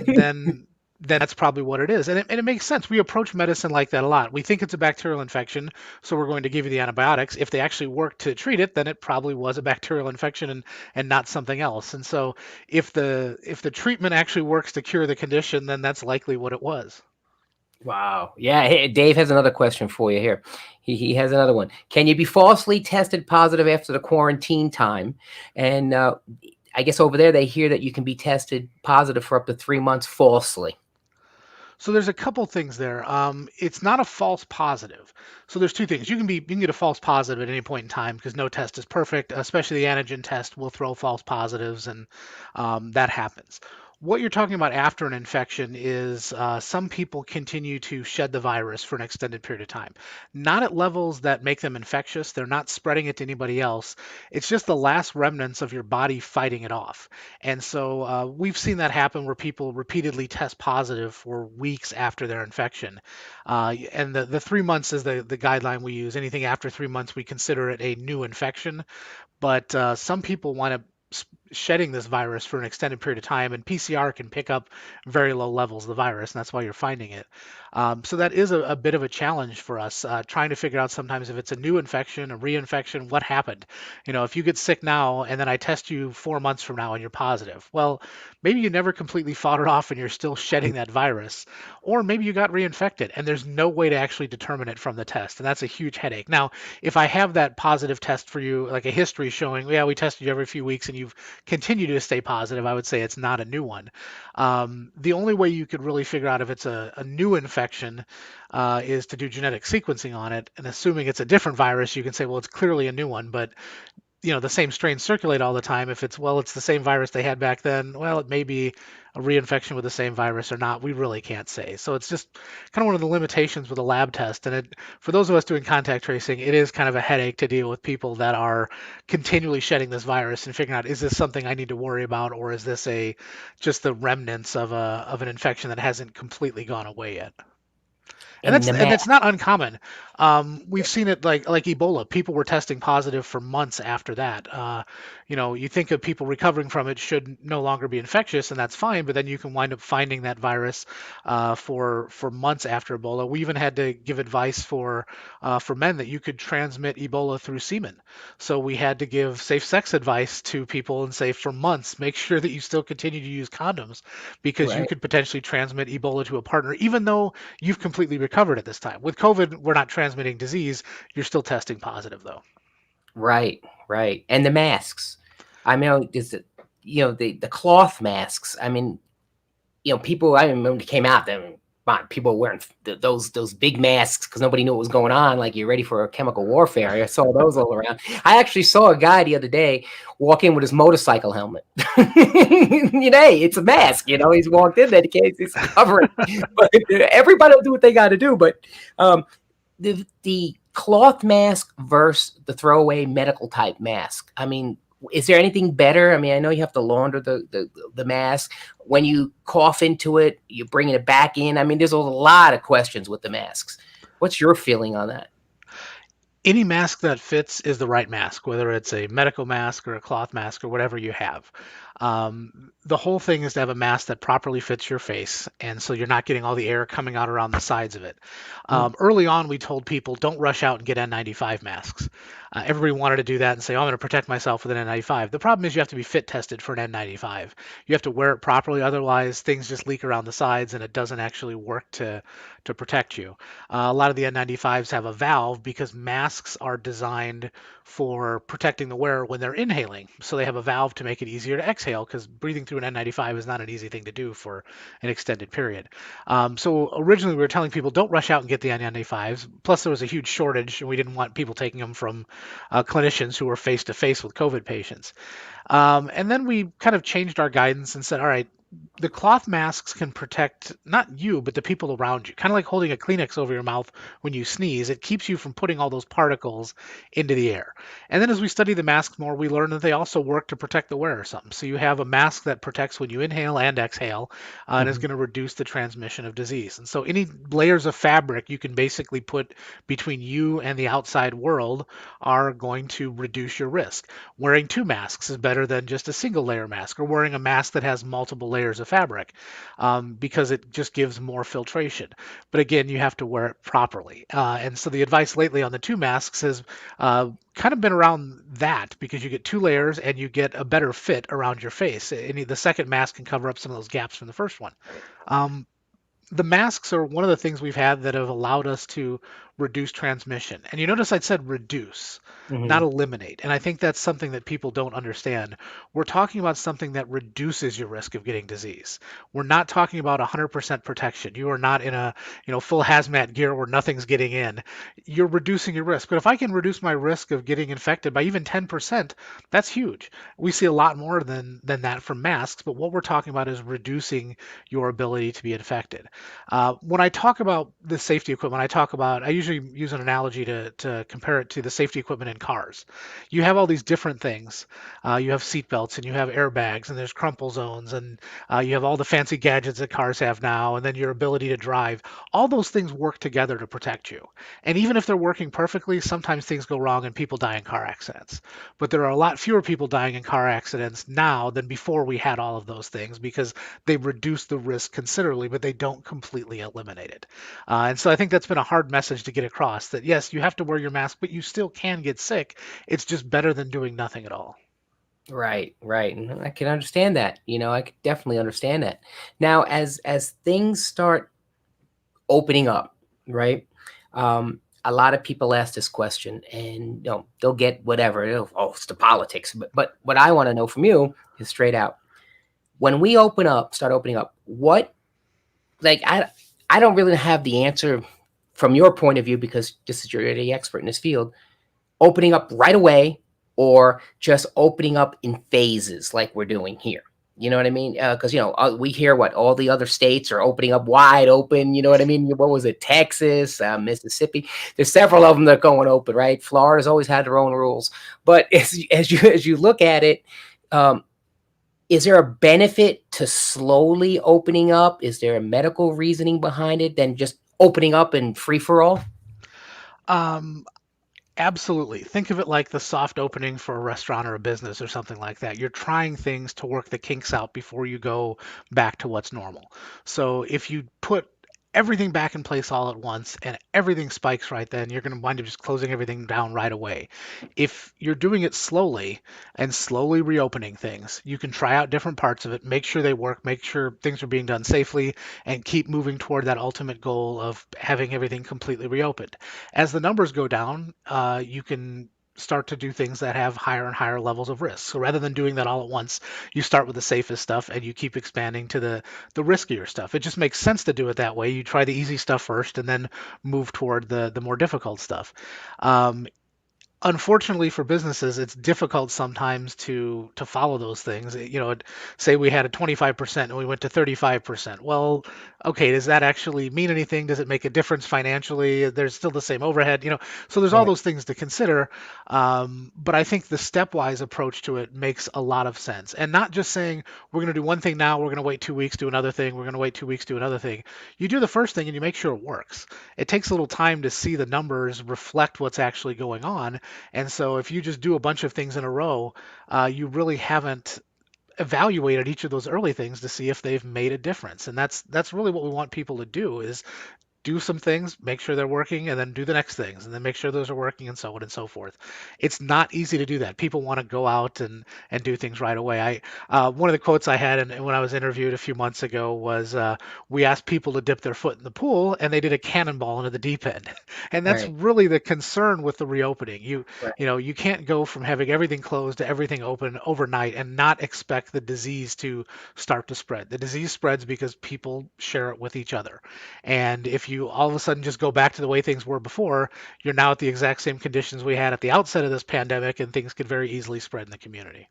then that's probably what it is. And it makes sense. We approach medicine like that a lot. We think it's a bacterial infection, so we're going to give you the antibiotics. If they actually work to treat it, then it probably was a bacterial infection and not something else. And so if the treatment actually works to cure the condition, then that's likely what it was. Wow. Yeah. Hey, Dave has another question for you here. He has another one. Can you be falsely tested positive after the quarantine time? And I guess over there they hear that you can be tested positive for up to 3 months falsely. So there's a couple things there. It's not a false positive. So there's two things. You can get a false positive at any point in time because no test is perfect. Especially the antigen test will throw false positives, and that happens. What you're talking about after an infection is some people continue to shed the virus for an extended period of time. Not at levels that make them infectious. They're not spreading it to anybody else. It's just the last remnants of your body fighting it off. And so we've seen that happen where people repeatedly test positive for weeks after their infection. And the 3 months is the guideline we use. Anything after 3 months, we consider it a new infection. But some people want to shedding this virus for an extended period of time, and PCR can pick up very low levels of the virus, and that's why you're finding it. So that is a bit of a challenge for us, trying to figure out sometimes if it's a new infection, a reinfection, what happened. If you get sick now and then I test you 4 months from now and you're positive, well, maybe you never completely fought it off and you're still shedding that virus, or maybe you got reinfected and there's no way to actually determine it from the test, and that's a huge headache. Now, if I have that positive test for you, like a history showing, yeah, we tested you every few weeks and you've continued to stay positive, I would say it's not a new one. The only way you could really figure out if it's a new infection is to do genetic sequencing on it. And assuming it's a different virus, you can say, well, it's clearly a new one. But the same strains circulate all the time. If it's the same virus they had back then, well, it may be a reinfection with the same virus or not. We really can't say. So it's just kind of one of the limitations with a lab test. And for those of us doing contact tracing, it is kind of a headache to deal with people that are continually shedding this virus and figuring out, is this something I need to worry about, or is this just the remnants of an infection that hasn't completely gone away yet? And And that's not uncommon. We've seen it like Ebola. People were testing positive for months after that. You think of people recovering from it should no longer be infectious, and that's fine. But then you can wind up finding that virus for months after Ebola. We even had to give advice for men that you could transmit Ebola through semen. So we had to give safe sex advice to people and say, for months, make sure that you still continue to use condoms, because you right. could potentially transmit Ebola to a partner, even though you've completely recovered at this time. With COVID, we're not transmitting disease. You're still testing positive, though. Right, right. And the masks. I mean, is it, the cloth masks. I mean, people. I remember when it came out. Then people were wearing those big masks because nobody knew what was going on. Like you're ready for a chemical warfare. I saw those all around. I actually saw a guy the other day walk in with his motorcycle helmet. Hey, it's a mask. He's walked in there in case he's covering. But everybody will do what they got to do. But the cloth mask versus the throwaway medical type mask. I mean, is there anything better? I mean, I know you have to launder the mask. When you cough into it, you're bringing it back in. I mean, there's a lot of questions with the masks. What's your feeling on that? Any mask that fits is the right mask, whether it's a medical mask or a cloth mask or whatever you have. The whole thing is to have a mask that properly fits your face, and so you're not getting all the air coming out around the sides of it. Early on, we told people, don't rush out and get N95 masks. Everybody wanted to do that and say, I'm going to protect myself with an N95. The problem is you have to be fit tested for an N95. You have to wear it properly, otherwise things just leak around the sides and it doesn't actually work to protect you. A lot of the N95s have a valve because masks are designed for protecting the wearer when they're inhaling. So they have a valve to make it easier to exhale, because breathing through an N95 is not an easy thing to do for an extended period. So originally we were telling people, don't rush out and get the N95s. Plus there was a huge shortage and we didn't want people taking them from clinicians who were face to face with COVID patients. And then we kind of changed our guidance and said, all right, the cloth masks can protect not you, but the people around you. Kind of like holding a Kleenex over your mouth when you sneeze. It keeps you from putting all those particles into the air. And then as we study the masks more, we learn that they also work to protect the wearer some. So you have a mask that protects when you inhale and exhale, and is going to reduce the transmission of disease. And so any layers of fabric you can basically put between you and the outside world are going to reduce your risk. Wearing two masks is better than just a single layer mask, or wearing a mask that has multiple layers of fabric, because it just gives more filtration. But again, you have to wear it properly. And so the advice lately on the two masks has kind of been around that, because you get two layers and you get a better fit around your face. The second mask can cover up some of those gaps from the first one. The masks are one of the things we've had that have allowed us to reduce transmission. And you notice I said reduce, not eliminate. And I think that's something that people don't understand. We're talking about something that reduces your risk of getting disease. We're not talking about 100% protection. You are not in a full hazmat gear where nothing's getting in. You're reducing your risk. But if I can reduce my risk of getting infected by even 10%, that's huge. We see a lot more than that from masks, but what we're talking about is reducing your ability to be infected. When I talk about the safety equipment, I usually use an analogy to compare it to the safety equipment in cars. You have all these different things. You have seat belts and you have airbags and there's crumple zones and you have all the fancy gadgets that cars have now, and then your ability to drive. All those things work together to protect you. And even if they're working perfectly, sometimes things go wrong and people die in car accidents. But there are a lot fewer people dying in car accidents now than before we had all of those things because they reduce the risk considerably, but they don't completely eliminate it. And so I think that's been a hard message to get across that yes, you have to wear your mask, but you still can get sick. It's just better than doing nothing at all. Right, right. And I can understand that. I could definitely understand that. Now, as things start opening up, right? A lot of people ask this question, and they'll get whatever. Oh, it's the politics. But what I want to know from you is straight out. When we start opening up, what like I don't really have the answer from your point of view because just as you're the expert in this field, opening up right away or just opening up in phases like we're doing here. You know what I mean? Because we hear what all the other states are opening up wide open. You know what I mean? What was it? Texas, Mississippi. There's several of them that are going open, right? Florida's always had their own rules, but as you look at it, um, is there a benefit to slowly opening up? Is there a medical reasoning behind it than just opening up and free for all? Um, Absolutely. Think of it like the soft opening for a restaurant or a business or something like that. You're trying things to work the kinks out before you go back to what's normal. So if you put everything back in place all at once and everything spikes right then, you're going to wind up just closing everything down right away. If you're doing it slowly and slowly reopening things, you can try out different parts of it, make sure they work, make sure things are being done safely, and keep moving toward that ultimate goal of having everything completely reopened. As the numbers go down, you can start to do things that have higher and higher levels of risk. So rather than doing that all at once, you start with the safest stuff and you keep expanding to the riskier stuff. It just makes sense to do it that way. You try the easy stuff first and then move toward the more difficult stuff. Um, Unfortunately for businesses, it's difficult sometimes to follow those things. Say we had a 25% and we went to 35%. Well, okay, does that actually mean anything? Does it make a difference financially? There's still the same overhead, so there's all Right, those things to consider. But I think the stepwise approach to it makes a lot of sense. And not just saying we're going to do one thing now, we're going to wait 2 weeks, do another thing, we're going to wait 2 weeks, do another thing. You do the first thing and you make sure it works. It takes a little time to see the numbers reflect what's actually going on, and so if you just do a bunch of things in a row, you really haven't evaluated each of those early things to see if they've made a difference. And that's really what we want people to do is do some things, make sure they're working, and then do the next things, and then make sure those are working, and so on and so forth. It's not easy to do that. People want to go out and do things right away. One of the quotes I had when I was interviewed a few months ago was, "We asked people to dip their foot in the pool, and they did a cannonball into the deep end." And that's right, really the concern with the reopening. right, You can't go from having everything closed to everything open overnight and not expect the disease to start to spread. The disease spreads because people share it with each other. And if you all of a sudden just go back to the way things were before, you're now at the exact same conditions we had at the outset of this pandemic, and things could very easily spread in the community.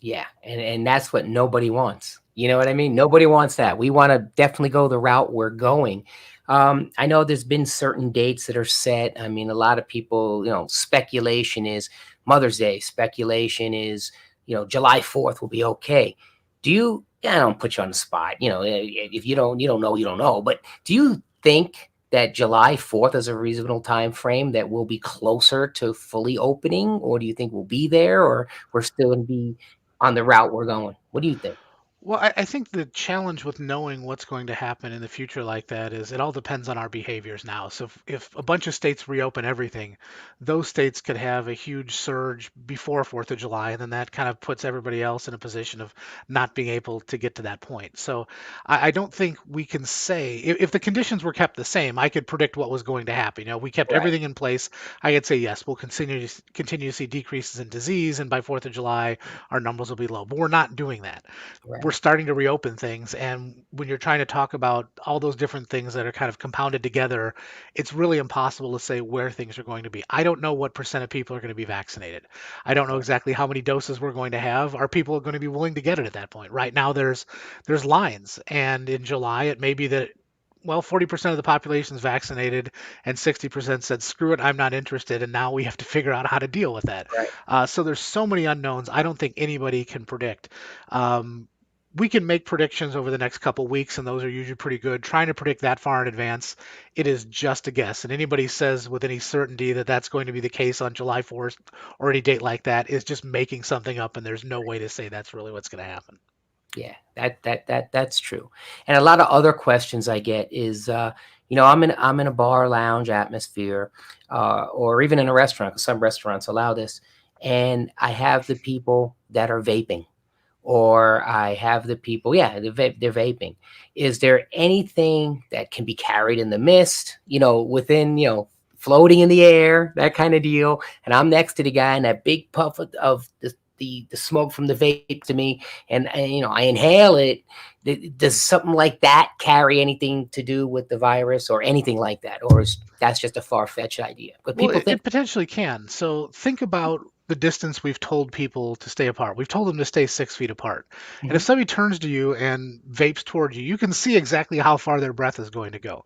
yeah, and that's what nobody wants. You know what I mean? Nobody wants that. We want to definitely go the route we're going. I know there's been certain dates that are set. I mean, a lot of people, speculation is Mother's Day. Speculation is, July 4th will be okay. Do you? I don't put you on the spot. If you don't know, you don't know. But do you think that July 4th is a reasonable time frame that we'll be closer to fully opening, or do you think we'll be there, or we're still going to be on the route we're going? What do you think? Well, I think the challenge with knowing what's going to happen in the future like that is it all depends on our behaviors now. So if a bunch of states reopen everything, those states could have a huge surge before 4th of July, and then that kind of puts everybody else in a position of not being able to get to that point. So I don't think we can say if the conditions were kept the same, I could predict what was going to happen. We kept Right, everything in place. I could say yes, we'll continue to see decreases in disease, and by 4th of July, our numbers will be low. But we're not doing that. We're right, starting to reopen things, and when you're trying to talk about all those different things that are kind of compounded together, it's really impossible to say where things are going to be. I don't know what percent of people are going to be vaccinated. I don't know right, exactly how many doses we're going to have. Are people going to be willing to get it at that point? Right now there's lines, and in July it may be that well, 40% of the population is vaccinated, and 60% said, screw it, I'm not interested. And now we have to figure out how to deal with that. Right. So there's so many unknowns. I don't think anybody can predict. Um, we can make predictions over the next couple weeks, and those are usually pretty good. Trying to predict that far in advance, it is just a guess. And anybody says with any certainty that that's going to be the case on July 4th or any date like that is just making something up, and there's no way to say that's really what's going to happen. Yeah, that's true. And a lot of other questions I get is, I'm in a bar lounge atmosphere, or even in a restaurant, 'cause some restaurants allow this, and I have the people that are vaping, or I have the people, yeah, they're vaping. Is there anything that can be carried in the mist, within, floating in the air, that kind of deal? And I'm next to the guy, and that big puff of the smoke from the vape to me, and I inhale it. Does something like that carry anything to do with the virus or anything like that, or is that's just a far-fetched idea? But Well, people it, think, it potentially can. So think about the distance we've told people to stay apart. We've told them to stay 6 feet apart. And if mhm, somebody turns to you and vapes toward you, you can see exactly how far their breath is going to go.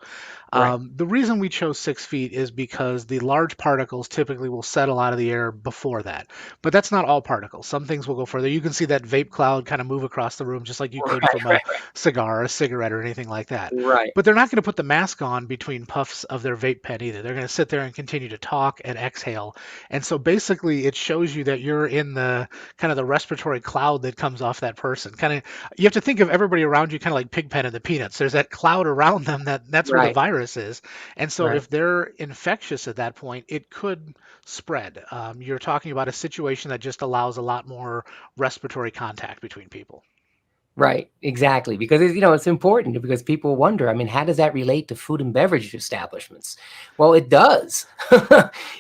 right, The reason we chose 6 feet is because the large particles typically will settle out of the air before that. But that's not all particles. Some things will go further. You can see that vape cloud kind of move across the room just like you could right, from a right, right, cigar, a cigarette, or anything like that. right, But they're not going to put the mask on between puffs of their vape pen either. They're going to sit there and continue to talk and exhale. And so basically, it shows you that you're in the kind of the respiratory cloud that comes off that person. Kind of, you have to think of everybody around you kind of like Pigpen and the Peanuts. There's that cloud around them that's where the right, virus is. And so right. if they're infectious at that point, it could spread. You're talking about a situation that just allows a lot more respiratory contact between people. Right, exactly. Because it's important because people wonder. I mean, how does that relate to food and beverage establishments? Well, it does.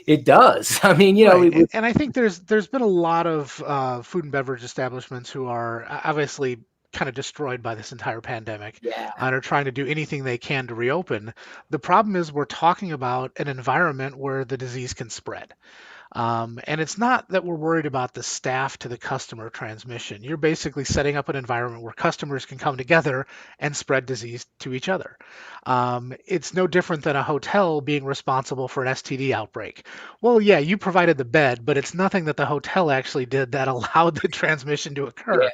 It does. I mean, Right, and I think there's been a lot of food and beverage establishments who are obviously kind of destroyed by this entire pandemic yeah, and are trying to do anything they can to reopen. The problem is we're talking about an environment where the disease can spread. And it's not that we're worried about the staff to the customer transmission. You're basically setting up an environment where customers can come together and spread disease to each other. It's no different than a hotel being responsible for an STD outbreak. Well, yeah, you provided the bed, but it's nothing that the hotel actually did that allowed the transmission to yeah, occur.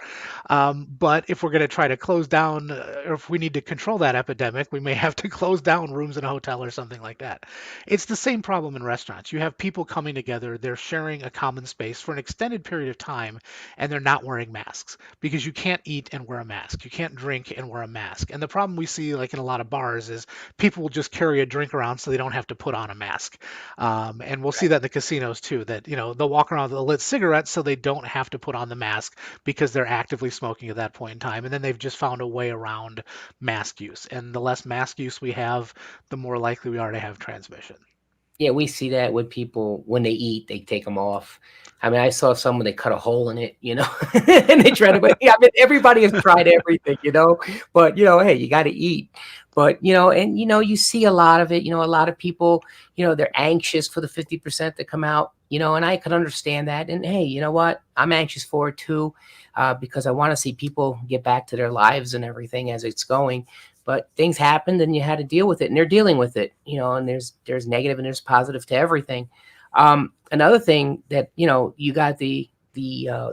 But if we're going to try to close down, or if we need to control that epidemic, we may have to close down rooms in a hotel or something like that. It's the same problem in restaurants. You have people coming together, they're sharing a common space for an extended period of time, and they're not wearing masks because you can't eat and wear a mask. You can't drink and wear a mask. And the problem we see, like in a lot of bars, is people will just carry a drink around so they don't have to put on a mask. And we'll see that in the casinos too, that, they'll walk around with a lit cigarette so they don't have to put on the mask because they're actively smoking at that point in time. And then they've just found a way around mask use. And the less mask use we have, the more likely we are to have transmission. yeah. We see that with people when they eat, they take them off. I mean, I saw someone they cut a hole in it, and they try to. Yeah, I mean, everybody has tried everything, but hey, you got to eat. But and you see a lot of it. A lot of people, they're anxious for the 50% to come out. And I could understand that. And hey, you know what? I'm anxious for it too, because I want to see people get back to their lives and everything as it's going. But things happened, and you had to deal with it, and they're dealing with it. And there's negative and there's positive to everything. Another thing that you got the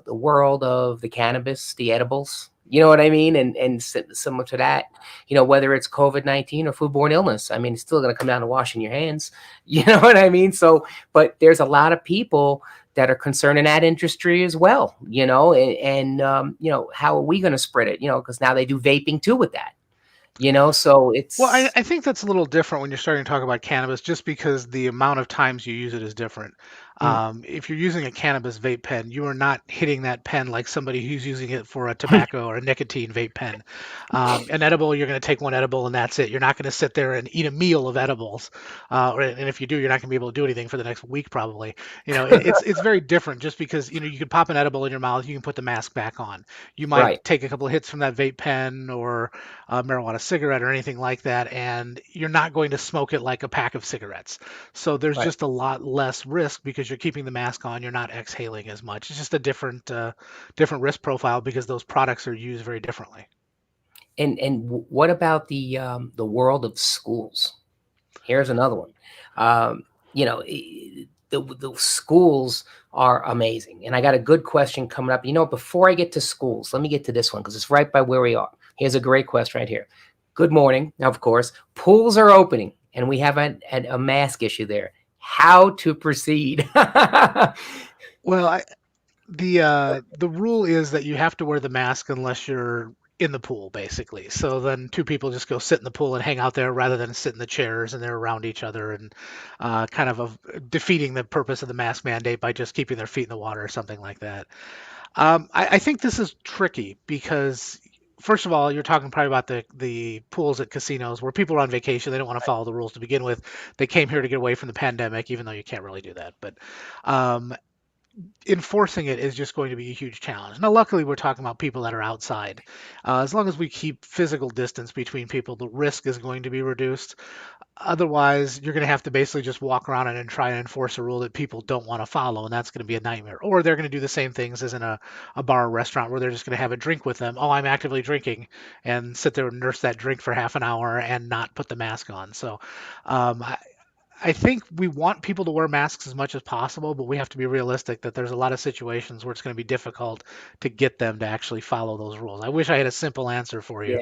world of the cannabis, the edibles. You know what I mean? And similar to that, whether it's COVID-19 or foodborne illness, I mean, it's still going to come down to washing your hands. You know what I mean? So, but there's a lot of people that are concerned in that industry as well. And how are we going to spread it? Because now they do vaping too with that. So Well, I, it's I think that's a little different when you're starting to talk about cannabis, just because the amount of times you use it is different. mm, If you're using a cannabis vape pen, you are not hitting that pen like somebody who's using it for a tobacco or a nicotine vape pen. An edible, you're going to take one edible and that's it. You're not going to sit there and eat a meal of edibles, and if you do, you're not going to be able to do anything for the next week probably. It's very different just because you could pop an edible in your mouth, you can put the mask back on. You right, might take a couple of hits from that vape pen or a marijuana cigarette or anything like that, and you're not going to smoke it like a pack of cigarettes. So there's right. just a lot less risk because you're keeping the mask on. You're not exhaling as much. It's just a different risk profile because those products are used very differently. what about the world of schools? Here's another one. Um, the schools are amazing, and I got a good question coming up. Before I get to schools, let me get to this one because it's right by where we are. Here's a great question right here. Good morning. Now, of course, pools are opening, and we have a mask issue there. How to proceed? Well, the rule is that you have to wear the mask unless you're in the pool, basically. So then two people just go sit in the pool and hang out there rather than sit in the chairs and they're around each other and kind of defeating the purpose of the mask mandate by just keeping their feet in the water or something like that. I think this is tricky because, first of all, you're talking probably about the pools at casinos where people are on vacation. They don't want to follow the rules to begin with. They came here to get away from the pandemic, even though you can't really do that. But um, enforcing it is just going to be a huge challenge. Now, luckily, we're talking about people that are outside. As long as we keep physical distance between people, the risk is going to be reduced. Otherwise, you're going to have to basically just walk around and try and enforce a rule that people don't want to follow, and that's going to be a nightmare. Or they're going to do the same things as in a bar or restaurant where they're just going to have a drink with them. Oh, I'm actively drinking, and sit there and nurse that drink for half an hour and not put the mask on. So um, I think we want people to wear masks as much as possible, but we have to be realistic that there's a lot of situations where it's going to be difficult to get them to actually follow those rules. I wish I had a simple answer for you,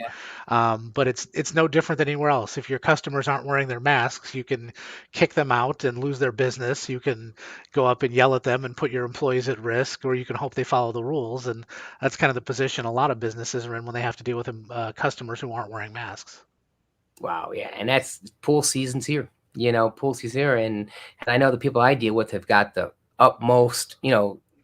Yeah. but it's no different than anywhere else. If your customers aren't wearing their masks, you can kick them out and lose their business. You can go up and yell at them and put your employees at risk, or you can hope they follow the rules. And that's kind of the position a lot of businesses are in when they have to deal with customers who aren't wearing masks. Wow, yeah, and that's pool season's here. Pool season here, and I know the people I deal with have got the utmost,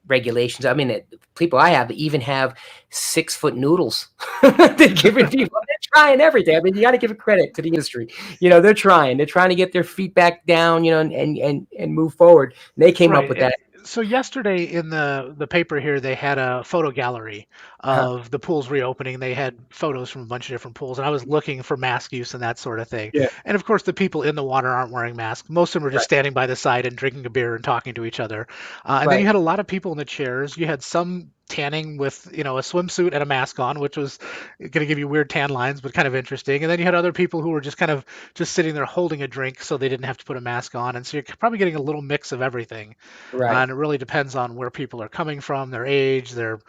regulations. I mean, people I have even have 6 foot noodles. They're giving people. They're trying everything. I mean, you got to give credit to the industry. They're trying. They're trying to get their feet back down. And move forward. And they came up Right. with that. So yesterday in the paper here, they had a photo gallery Huh, of the pools reopening. They had photos from a bunch of different pools, and I was looking for mask use and that sort of thing. yeah. And of course, the people in the water aren't wearing masks. Most of them are just Right. standing by the side and drinking a beer and talking to each other. And then you Right. had a lot of people in the chairs. You had some tanning with a swimsuit and a mask on, which was going to give you weird tan lines, but kind of interesting. And then you had other people who were just kind of just sitting there holding a drink, so they didn't have to put a mask on. And so you're probably getting a little mix of everything. Right. And it really depends on where people are coming from, their age, their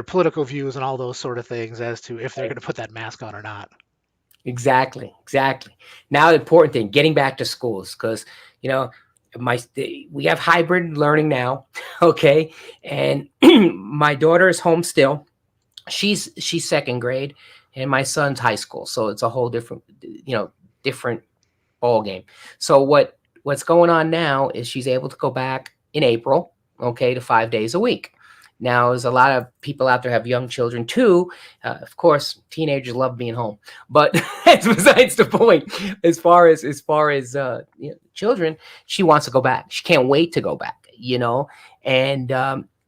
political views, and all those sort of things as to if they're Right. going to put that mask on or not. Exactly. Exactly. Now, the important thing, getting back to schools, because you know, we have hybrid learning now. Okay, and my daughter is home still. She's second grade, and my son's high school, so it's a whole different ball game. So what's going on now is she's able to go back in April, okay, to 5 days a week. Now, there's a lot of people out there have young children too. Of course, teenagers love being home, but that's besides the point. As far as children, she wants to go back. She can't wait to go back. And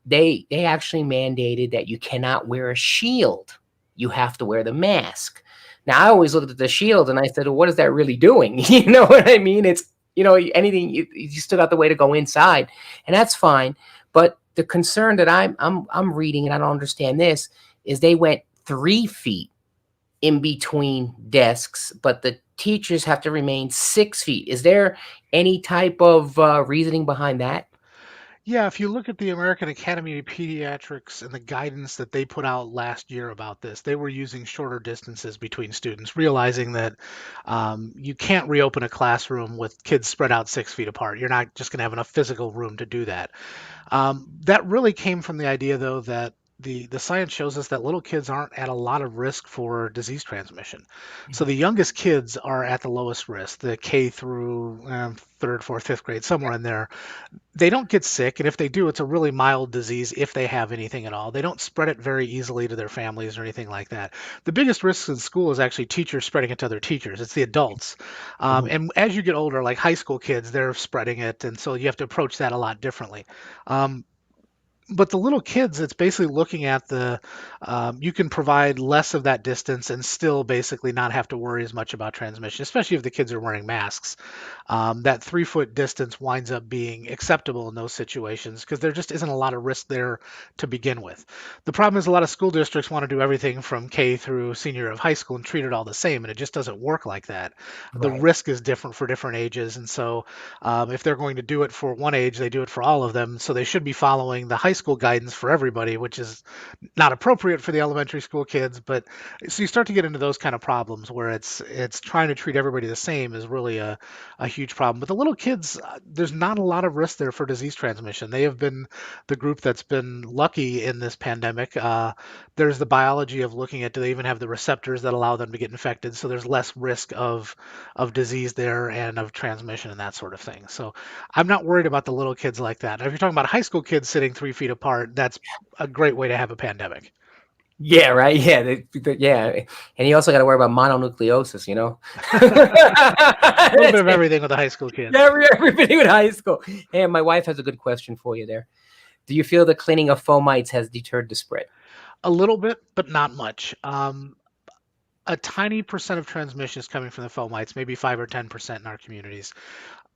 they actually mandated that you cannot wear a shield. You have to wear the mask. Now, I always looked at the shield and I said, well, what is that really doing? You know what I mean? It's, anything, you still got the way to go inside, and that's fine. But the concern that I'm reading, and I don't understand this, is they went 3 feet in between desks, but the teachers have to remain 6 feet. Is there any type of reasoning behind that? Yeah, if you look at the American Academy of Pediatrics and the guidance that they put out last year about this, they were using shorter distances between students, realizing that you can't reopen a classroom with kids spread out 6 feet apart. You're not just going to have enough physical room to do that. That really came from the idea, though, that the science shows us that little kids aren't at a lot of risk for disease transmission. So the youngest kids are at the lowest risk, the K through third, fourth, fifth grade, somewhere in there. They don't get sick, and if they do, it's a really mild disease if they have anything at all. They don't spread it very easily to their families or anything like that. The biggest risk in school is actually teachers spreading it to other teachers. It's the adults. Mhm. And as you get older, like high school kids, they're spreading it, and so you have to approach that a lot differently. Um, but the little kids, it's basically looking at you can provide less of that distance and still basically not have to worry as much about transmission, especially if the kids are wearing masks. That 3 foot distance winds up being acceptable in those situations because there just isn't a lot of risk there to begin with. The problem is a lot of school districts want to do everything from K through senior year of high school and treat it all the same, and it just doesn't work like that. The Right. risk is different for different ages, and so if they're going to do it for one age, they do it for all of them. So they should be following the high school guidance for everybody, which is not appropriate for the elementary school kids. But so you start to get into those kind of problems where it's trying to treat everybody the same is really a huge problem. But the little kids, there's not a lot of risk there for disease transmission. They have been the group that's been lucky in this pandemic. There's the biology of looking at, do they even have the receptors that allow them to get infected? So there's less risk of disease there and of transmission and that sort of thing. So I'm not worried about the little kids like that. Now, if you're talking about high school kids sitting 3 feet apart, that's a great way to have a pandemic. Yeah, right. Yeah, yeah, and you also got to worry about mononucleosis. A little bit of everything with the high school kids. Everybody with high school. Hey, my wife has a good question for you there. Do you feel the cleaning of fomites has deterred the spread? A little bit, but not much. A tiny percent of transmission is coming from the fomites, maybe 5 or 10% in our communities.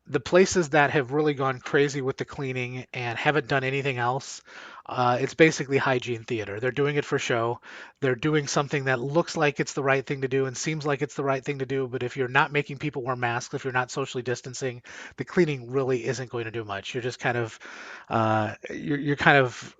The places that have really gone crazy with the cleaning and haven't done anything else, it's basically hygiene theater. They're doing it for show. They're doing something that looks like it's the right thing to do and seems like it's the right thing to do. But if you're not making people wear masks, if you're not socially distancing, the cleaning really isn't going to do much. You're just kind of, you're kind of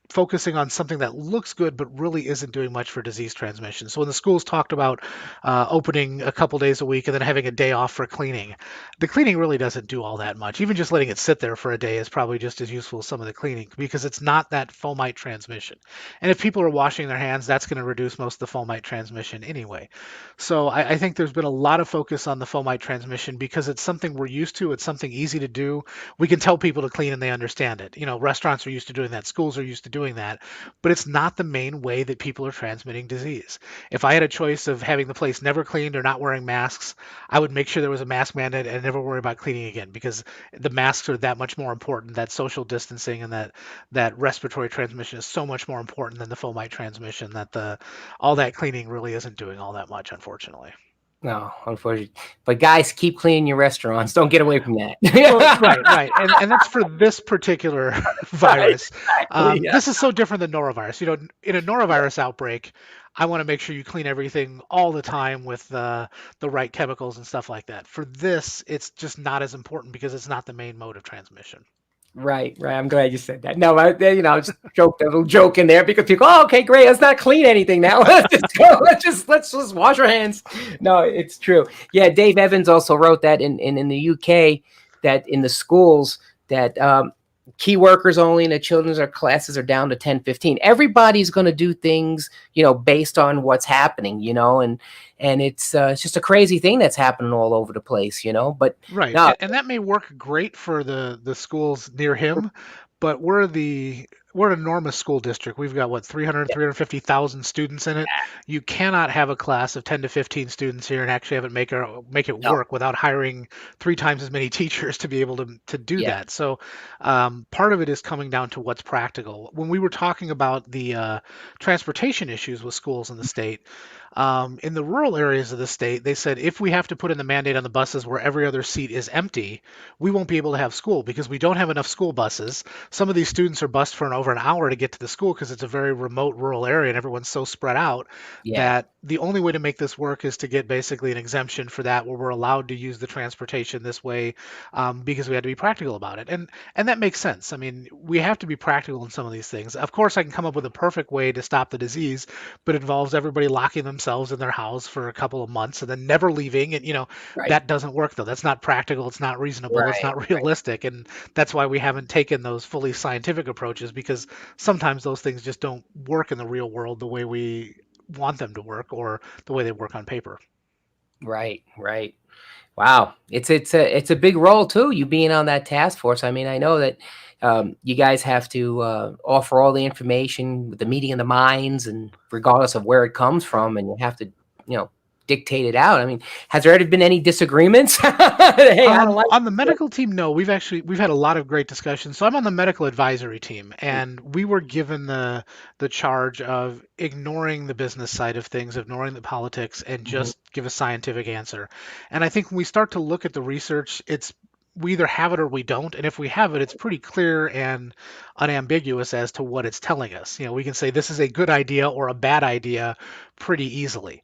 focusing on something that looks good but really isn't doing much for disease transmission. So when the schools talked about opening a couple days a week and then having a day off for cleaning, the cleaning really doesn't do all that much. Even just letting it sit there for a day is probably just as useful as some of the cleaning because it's not that fomite transmission. And if people are washing their hands, that's going to reduce most of the fomite transmission anyway. So I think there's been a lot of focus on the fomite transmission because it's something we're used to. It's something easy to do. We can tell people to clean and they understand it. Restaurants are used to doing that. Schools are used to doing that, but it's not the main way that people are transmitting disease. If I had a choice of having the place never cleaned or not wearing masks, I would make sure there was a mask mandate and never worry about cleaning again because the masks are that much more important. That social distancing and that respiratory transmission is so much more important than the fomite transmission that all that cleaning really isn't doing all that much, unfortunately. No, unfortunately. But guys, keep cleaning your restaurants. Don't get away from that. Well, right. And that's for this particular virus. Exactly, yeah. This is so different than norovirus. In a norovirus outbreak, I want to make sure you clean everything all the time with the right chemicals and stuff like that. For this, it's just not as important because it's not the main mode of transmission. Right. I'm glad you said that. No, I just joked a little joke in there because people, okay, great, let's not clean anything now. Let's just go. Let's just wash our hands. No, it's true. Yeah, Dave Evans also wrote that in the UK that in the schools that key workers only in the children's classes are down to 10, 15. Everybody's going to do things, based on what's happening, and it's just a crazy thing that's happening all over the place, but right. no, And that may work great for the schools near him, but we're an enormous school district. We've got 350,000 students in it. You cannot have a class of 10 to 15 students here and actually have it make it work without hiring 3 times as many teachers to be able to do that. So part of it is coming down to what's practical. When we were talking about the transportation issues with schools in the state, in the rural areas of the state, they said if we have to put in the mandate on the buses where every other seat is empty, we won't be able to have school because we don't have enough school buses. Some of these students are bused for over an hour to get to the school because it's a very remote rural area and everyone's so spread out that the only way to make this work is to get basically an exemption for that where we're allowed to use the transportation this way because we had to be practical about it. And that makes sense. I mean, we have to be practical in some of these things. Of course, I can come up with a perfect way to stop the disease, but it involves everybody locking themselves in their house for a couple of months and then never leaving. And, that doesn't work, though. That's not practical. It's not reasonable. It's not realistic. And that's why we haven't taken those fully scientific approaches because sometimes those things just don't work in the real world the way we want them to work or the way they work on paper. Right. Wow, it's a big role too. You being on that task force. I mean, I know that you guys have to offer all the information with the meeting of the minds, and regardless of where it comes from, and you have to, dictate it out. I mean, has there ever been any disagreements? Hey, I don't like On the this way. medical team, no, we've had a lot of great discussions. So I'm on the medical advisory team, and we were given the charge of ignoring the business side of things, ignoring the politics, and Mhm. just give a scientific answer. And I think when we start to look at the research, it's we either have it or we don't. And if we have it, it's pretty clear and unambiguous as to what it's telling us. You know, we can say this is a good idea or a bad idea pretty easily.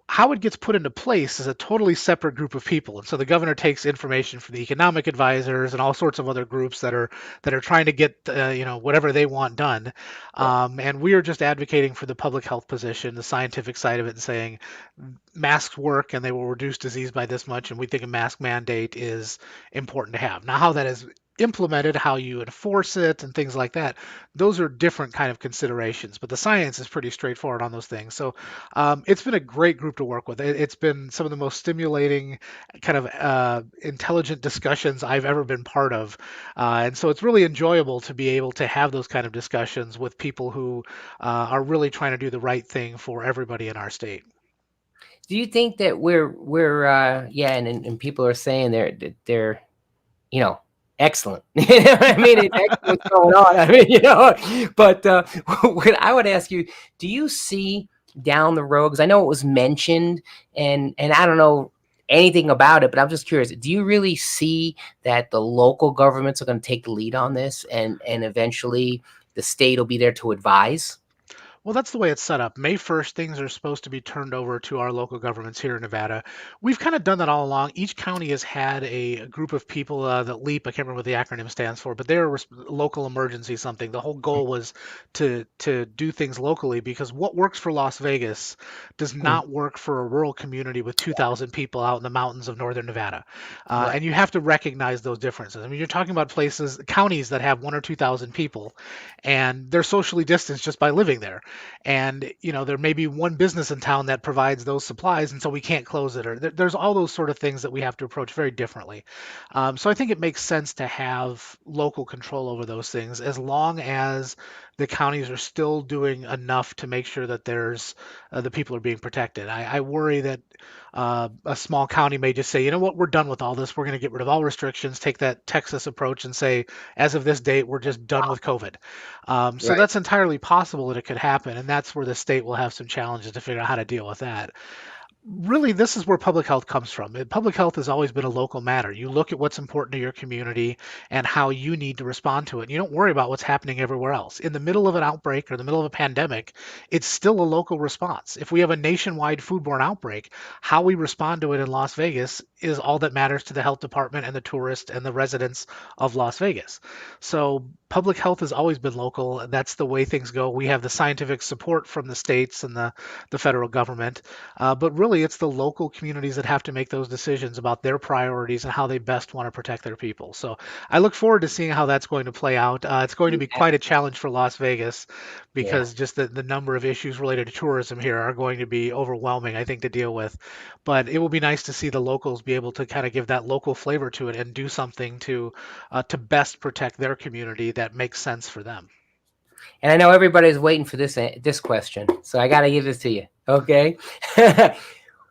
How it gets put into place is a totally separate group of people, and so the governor takes information from the economic advisors and all sorts of other groups that are trying to get whatever they want done. Yeah. And we are just advocating for the public health position, the scientific side of it, and saying masks work and they will reduce disease by this much, and we think a mask mandate is important to have. Now, how that is implemented, how you enforce it, and things like that, those are different kind of considerations. But the science is pretty straightforward on those things. So it's been a great group to work with. It's been some of the most stimulating, kind of intelligent discussions I've ever been part of. And so it's really enjoyable to be able to have those kind of discussions with people who are really trying to do the right thing for everybody in our state. Do you think that we're yeah, and people are saying they're you know, excellent. You know what I mean? It's excellent what's going on. I mean, but what I would ask you, do you see down the road, because I know it was mentioned, and I don't know anything about it, but I'm just curious, do you really see that the local governments are going to take the lead on this, and eventually the state will be there to advise? Well, that's the way it's set up. May 1st, things are supposed to be turned over to our local governments here in Nevada. We've kind of done that all along. Each county has had a group of people that LEAP, I can't remember what the acronym stands for, but they're local emergency something. The whole goal was to do things locally, because what works for Las Vegas does Mm, not work for a rural community with 2,000 people out in the mountains of northern Nevada. right. And you have to recognize those differences. I mean, you're talking about places, counties that have 1 or 2,000 people, and they're socially distanced just by living there. And there may be one business in town that provides those supplies, and so we can't close it, or there's all those sort of things that we have to approach very differently. So I think it makes sense to have local control over those things, as long as the counties are still doing enough to make sure that there's the people are being protected. I worry that a small county may just say, you know what, we're done with all this, we're going to get rid of all restrictions, take that Texas approach and say, as of this date, we're just done with COVID. So Right. that's entirely possible that it could happen, and that's where the state will have some challenges to figure out how to deal with that. Really, this is where public health comes from. Public health has always been a local matter. You look at what's important to your community and how you need to respond to it. You don't worry about what's happening everywhere else. In the middle of an outbreak or the middle of a pandemic, it's still a local response. If we have a nationwide foodborne outbreak, how we respond to it in Las Vegas is all that matters to the health department and the tourists and the residents of Las Vegas. So public health has always been local. That's the way things go. We have the scientific support from the states and the federal government. But really, it's the local communities that have to make those decisions about their priorities and how they best want to protect their people. So I look forward to seeing how that's going to play out. It's going to be Yeah. quite a challenge for Las Vegas, Yeah. because just the number of issues related to tourism here are going to be overwhelming, I think, to deal with. But it will be nice to see the locals be able to kind of give that local flavor to it and do something to best protect their community that makes sense for them. And I know everybody's waiting for this question, so I got to give this to you. Okay.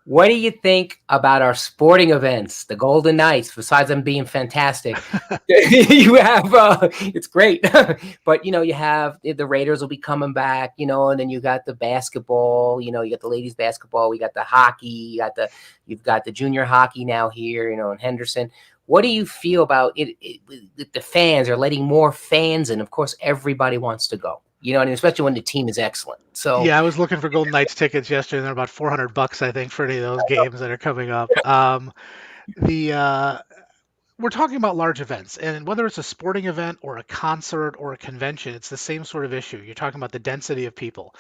What do you think about our sporting events, the Golden Knights? Besides them being fantastic, you have it's great, but you have the Raiders will be coming back, and then you got the basketball, you got the ladies basketball, we got the hockey, you've got the junior hockey now here, in Henderson. What do you feel about the fans are letting more fans in? Of course, everybody wants to go, and especially when the team is excellent. So Yeah, I was looking for Golden Knights tickets yesterday, and they're about $400, I think, for any of those games that are coming up. The We're talking about large events, and whether it's a sporting event or a concert or a convention, it's the same sort of issue. You're talking about the density of people.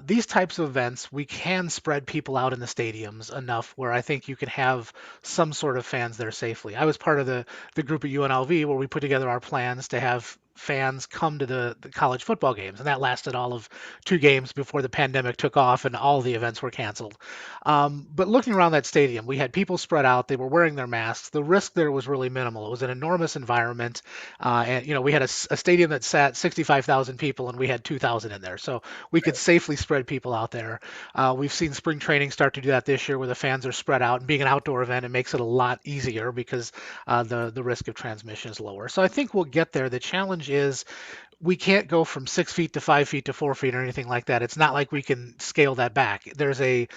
These types of events, we can spread people out in the stadiums enough where I think you can have some sort of fans there safely. I was part of the group at UNLV where we put together our plans to have fans come to the college football games, and that lasted all of 2 games before the pandemic took off and all the events were canceled. But looking around that stadium, we had people spread out. They were wearing their masks. The risk there was really minimal. It was an enormous environment, and we had a stadium that sat 65,000 people, and we had 2,000 in there, so we could safely spread people out there. We've seen spring training start to do that this year, where the fans are spread out. And being an outdoor event, it makes it a lot easier because the risk of transmission is lower. So I think we'll get there. The challenge is we can't go from 6 feet to 5 feet to 4 feet or anything like that. It's not like we can scale that back. The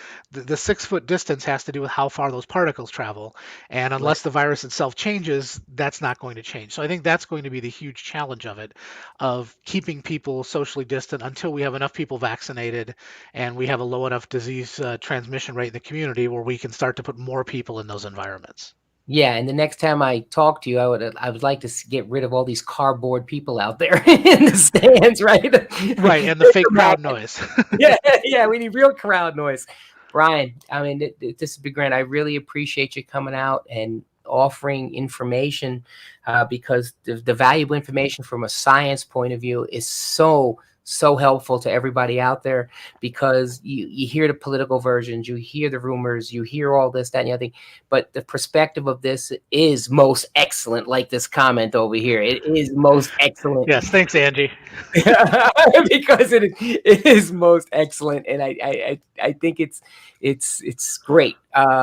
6 foot distance has to do with how far those particles travel. And unless the virus itself changes, that's not going to change. So I think that's going to be the huge challenge of it, of keeping people socially distant until we have enough people vaccinated and we have a low enough disease transmission rate in the community where we can start to put more people in those environments. Yeah, and the next time I talk to you, I would like to get rid of all these cardboard people out there in the stands, right? Right, and the fake crowd noise. yeah, we need real crowd noise. Brian, I mean, this has been great. I really appreciate you coming out and offering information because the valuable information from a science point of view is so helpful to everybody out there, because you hear the political versions, you hear the rumors, you hear all this, that, and the other thing, but the perspective of this is most excellent, like this comment over here. It is most excellent. Yes, thanks, Angie. Because it is most excellent, and I think it's great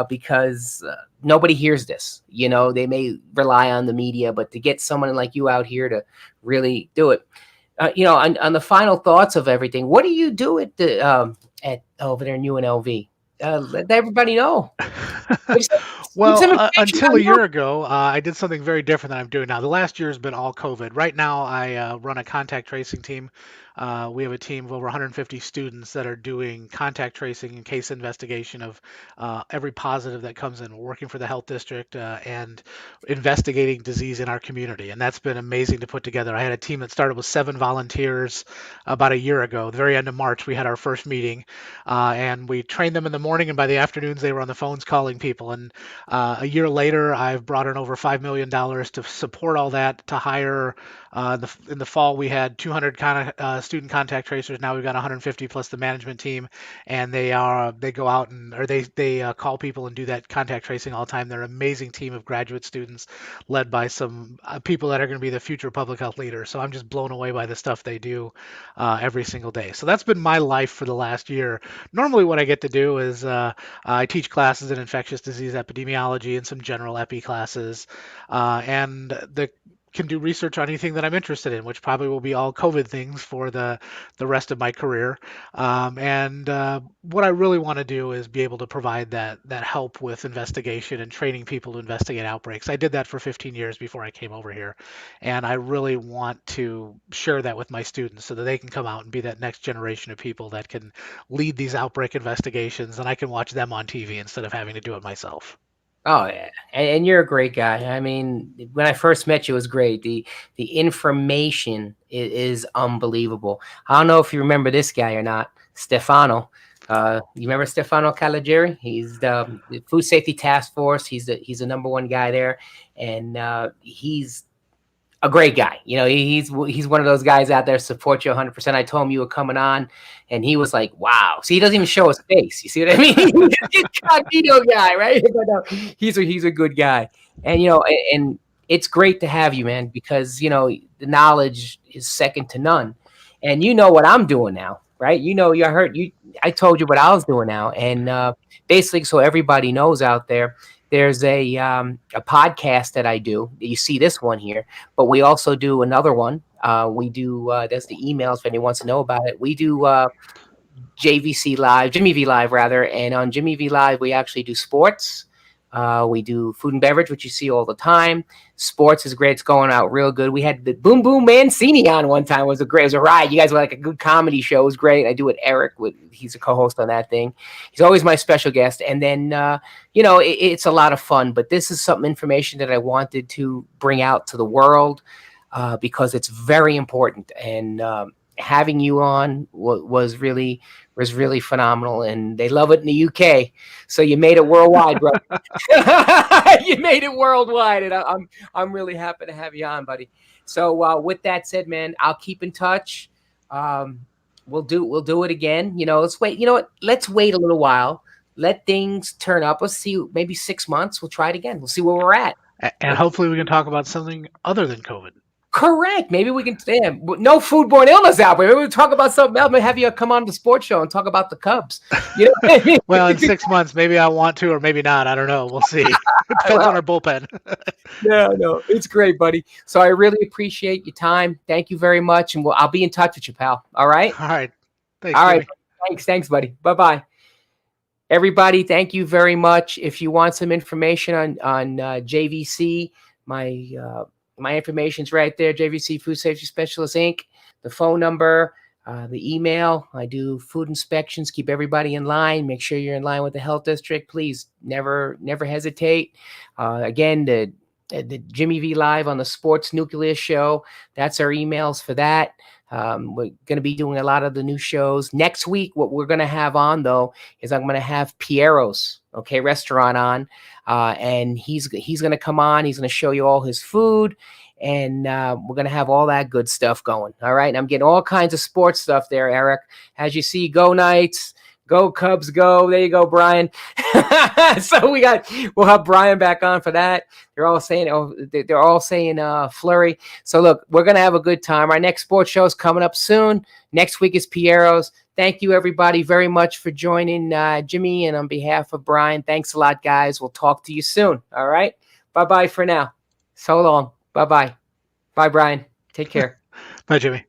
because nobody hears this. They may rely on the media, but to get someone like you out here to really do it. On the final thoughts of everything, what do you do at over there in UNLV? Let everybody know. Well, until a year ago, I did something very different than I'm doing now. The last year has been all COVID. Right now, I run a contact tracing team. We have a team of over 150 students that are doing contact tracing and case investigation of every positive that comes in. We're working for the health district and investigating disease in our community, and that's been amazing to put together. I had a team that started with 7 volunteers about a year ago. The very end of March, we had our first meeting, and we trained them in the morning, and by the afternoons, they were on the phones calling people. And a year later, I've brought in over $5 million to support all that, to hire. In the fall, we had 200 student contact tracers. Now we've got 150 plus the management team, and they go out they call people and do that contact tracing all the time. They're an amazing team of graduate students led by some people that are going to be the future public health leaders. So I'm just blown away by the stuff they do every single day. So that's been my life for the last year. Normally what I get to do is I teach classes in infectious disease epidemiology and some general epi classes, and can do research on anything that I'm interested in, which probably will be all COVID things for the rest of my career. And what I really want to do is be able to provide that help with investigation and training people to investigate outbreaks. I did that for 15 years before I came over here, and I really want to share that with my students so that they can come out and be that next generation of people that can lead these outbreak investigations, and I can watch them on TV instead of having to do it myself. Oh yeah, and you're a great guy. I mean, when I first met you, it was great. The information is unbelievable. I don't know if you remember this guy or not, Stefano. You remember Stefano Caligari? He's the Food Safety Task Force. He's the #1 guy there, and he's a great guy. He's one of those guys out there support you 100%. I told him you were coming on, and he was like, "Wow!" See, he doesn't even show his face. You see what I mean? He's a incognito guy, right? But he's a good guy, and and it's great to have you, man, because the knowledge is second to none, and you know what I'm doing now, right? I told you what I was doing now, and basically, so everybody knows out there. There's a podcast that I do. You see this one here, but we also do another one. We do there's the emails if anyone wants to know about it. We do JVC Live, Jimmy V Live rather, and on Jimmy V Live we actually do sports. We do food and beverage, which you see all the time. Sports is great. It's going out real good. We had the Boom Boom Mancini on one time. It was a ride. You guys were like a good comedy show. It was great. I do it. Eric, he's a co-host on that thing. He's always my special guest. And then, it's a lot of fun. But this is information that I wanted to bring out to the world because it's very important. And having you on was really phenomenal, and they love it in the UK. So you made it worldwide, bro. You made it worldwide, and I'm really happy to have you on, buddy. So with that said, man, I'll keep in touch. Um, we'll do it again. Let's wait. You know what? Let's wait a little while. Let things turn up. Let's see. Maybe 6 months. We'll try it again. We'll see where we're at. And hopefully we can talk about something other than COVID. Correct. Maybe we can. No foodborne illness out, but maybe we'll talk about something else. Maybe have you come on the sports show and talk about the Cubs. You know what I mean? Well, in 6 months, maybe I want to, or maybe not. I don't know. We'll see. It depends on our bullpen. No, it's great, buddy. So I really appreciate your time. Thank you very much, and I'll be in touch with you, pal. All right. All right. Thanks, All Jimmy. right. Thanks, buddy. Bye. Everybody, thank you very much. If you want some information on JVC, my information's right there. JVC Food Safety Specialist Inc. The phone number, the email. I do food inspections. Keep everybody in line. Make sure you're in line with the health district. Please never hesitate. Again, the Jimmy V Live on the Sports Nucleus show. That's our emails for that. We're going to be doing a lot of the new shows. Next week, what we're going to have on, though, is I'm going to have Piero's, restaurant on. And he's going to come on. He's going to show you all his food. And we're going to have all that good stuff going. All right. And I'm getting all kinds of sports stuff there, Eric. As you see, go Knights. Go Cubs, go. There you go, Brian. So we'll have Brian back on for that. They're all saying Flurry. So look, we're going to have a good time. Our next sports show is coming up soon. Next week is Piero's. Thank you, everybody, very much for joining Jimmy. And on behalf of Brian, thanks a lot, guys. We'll talk to you soon. All right. Bye-bye for now. So long. Bye-bye. Bye, Brian. Take care. Bye, Jimmy.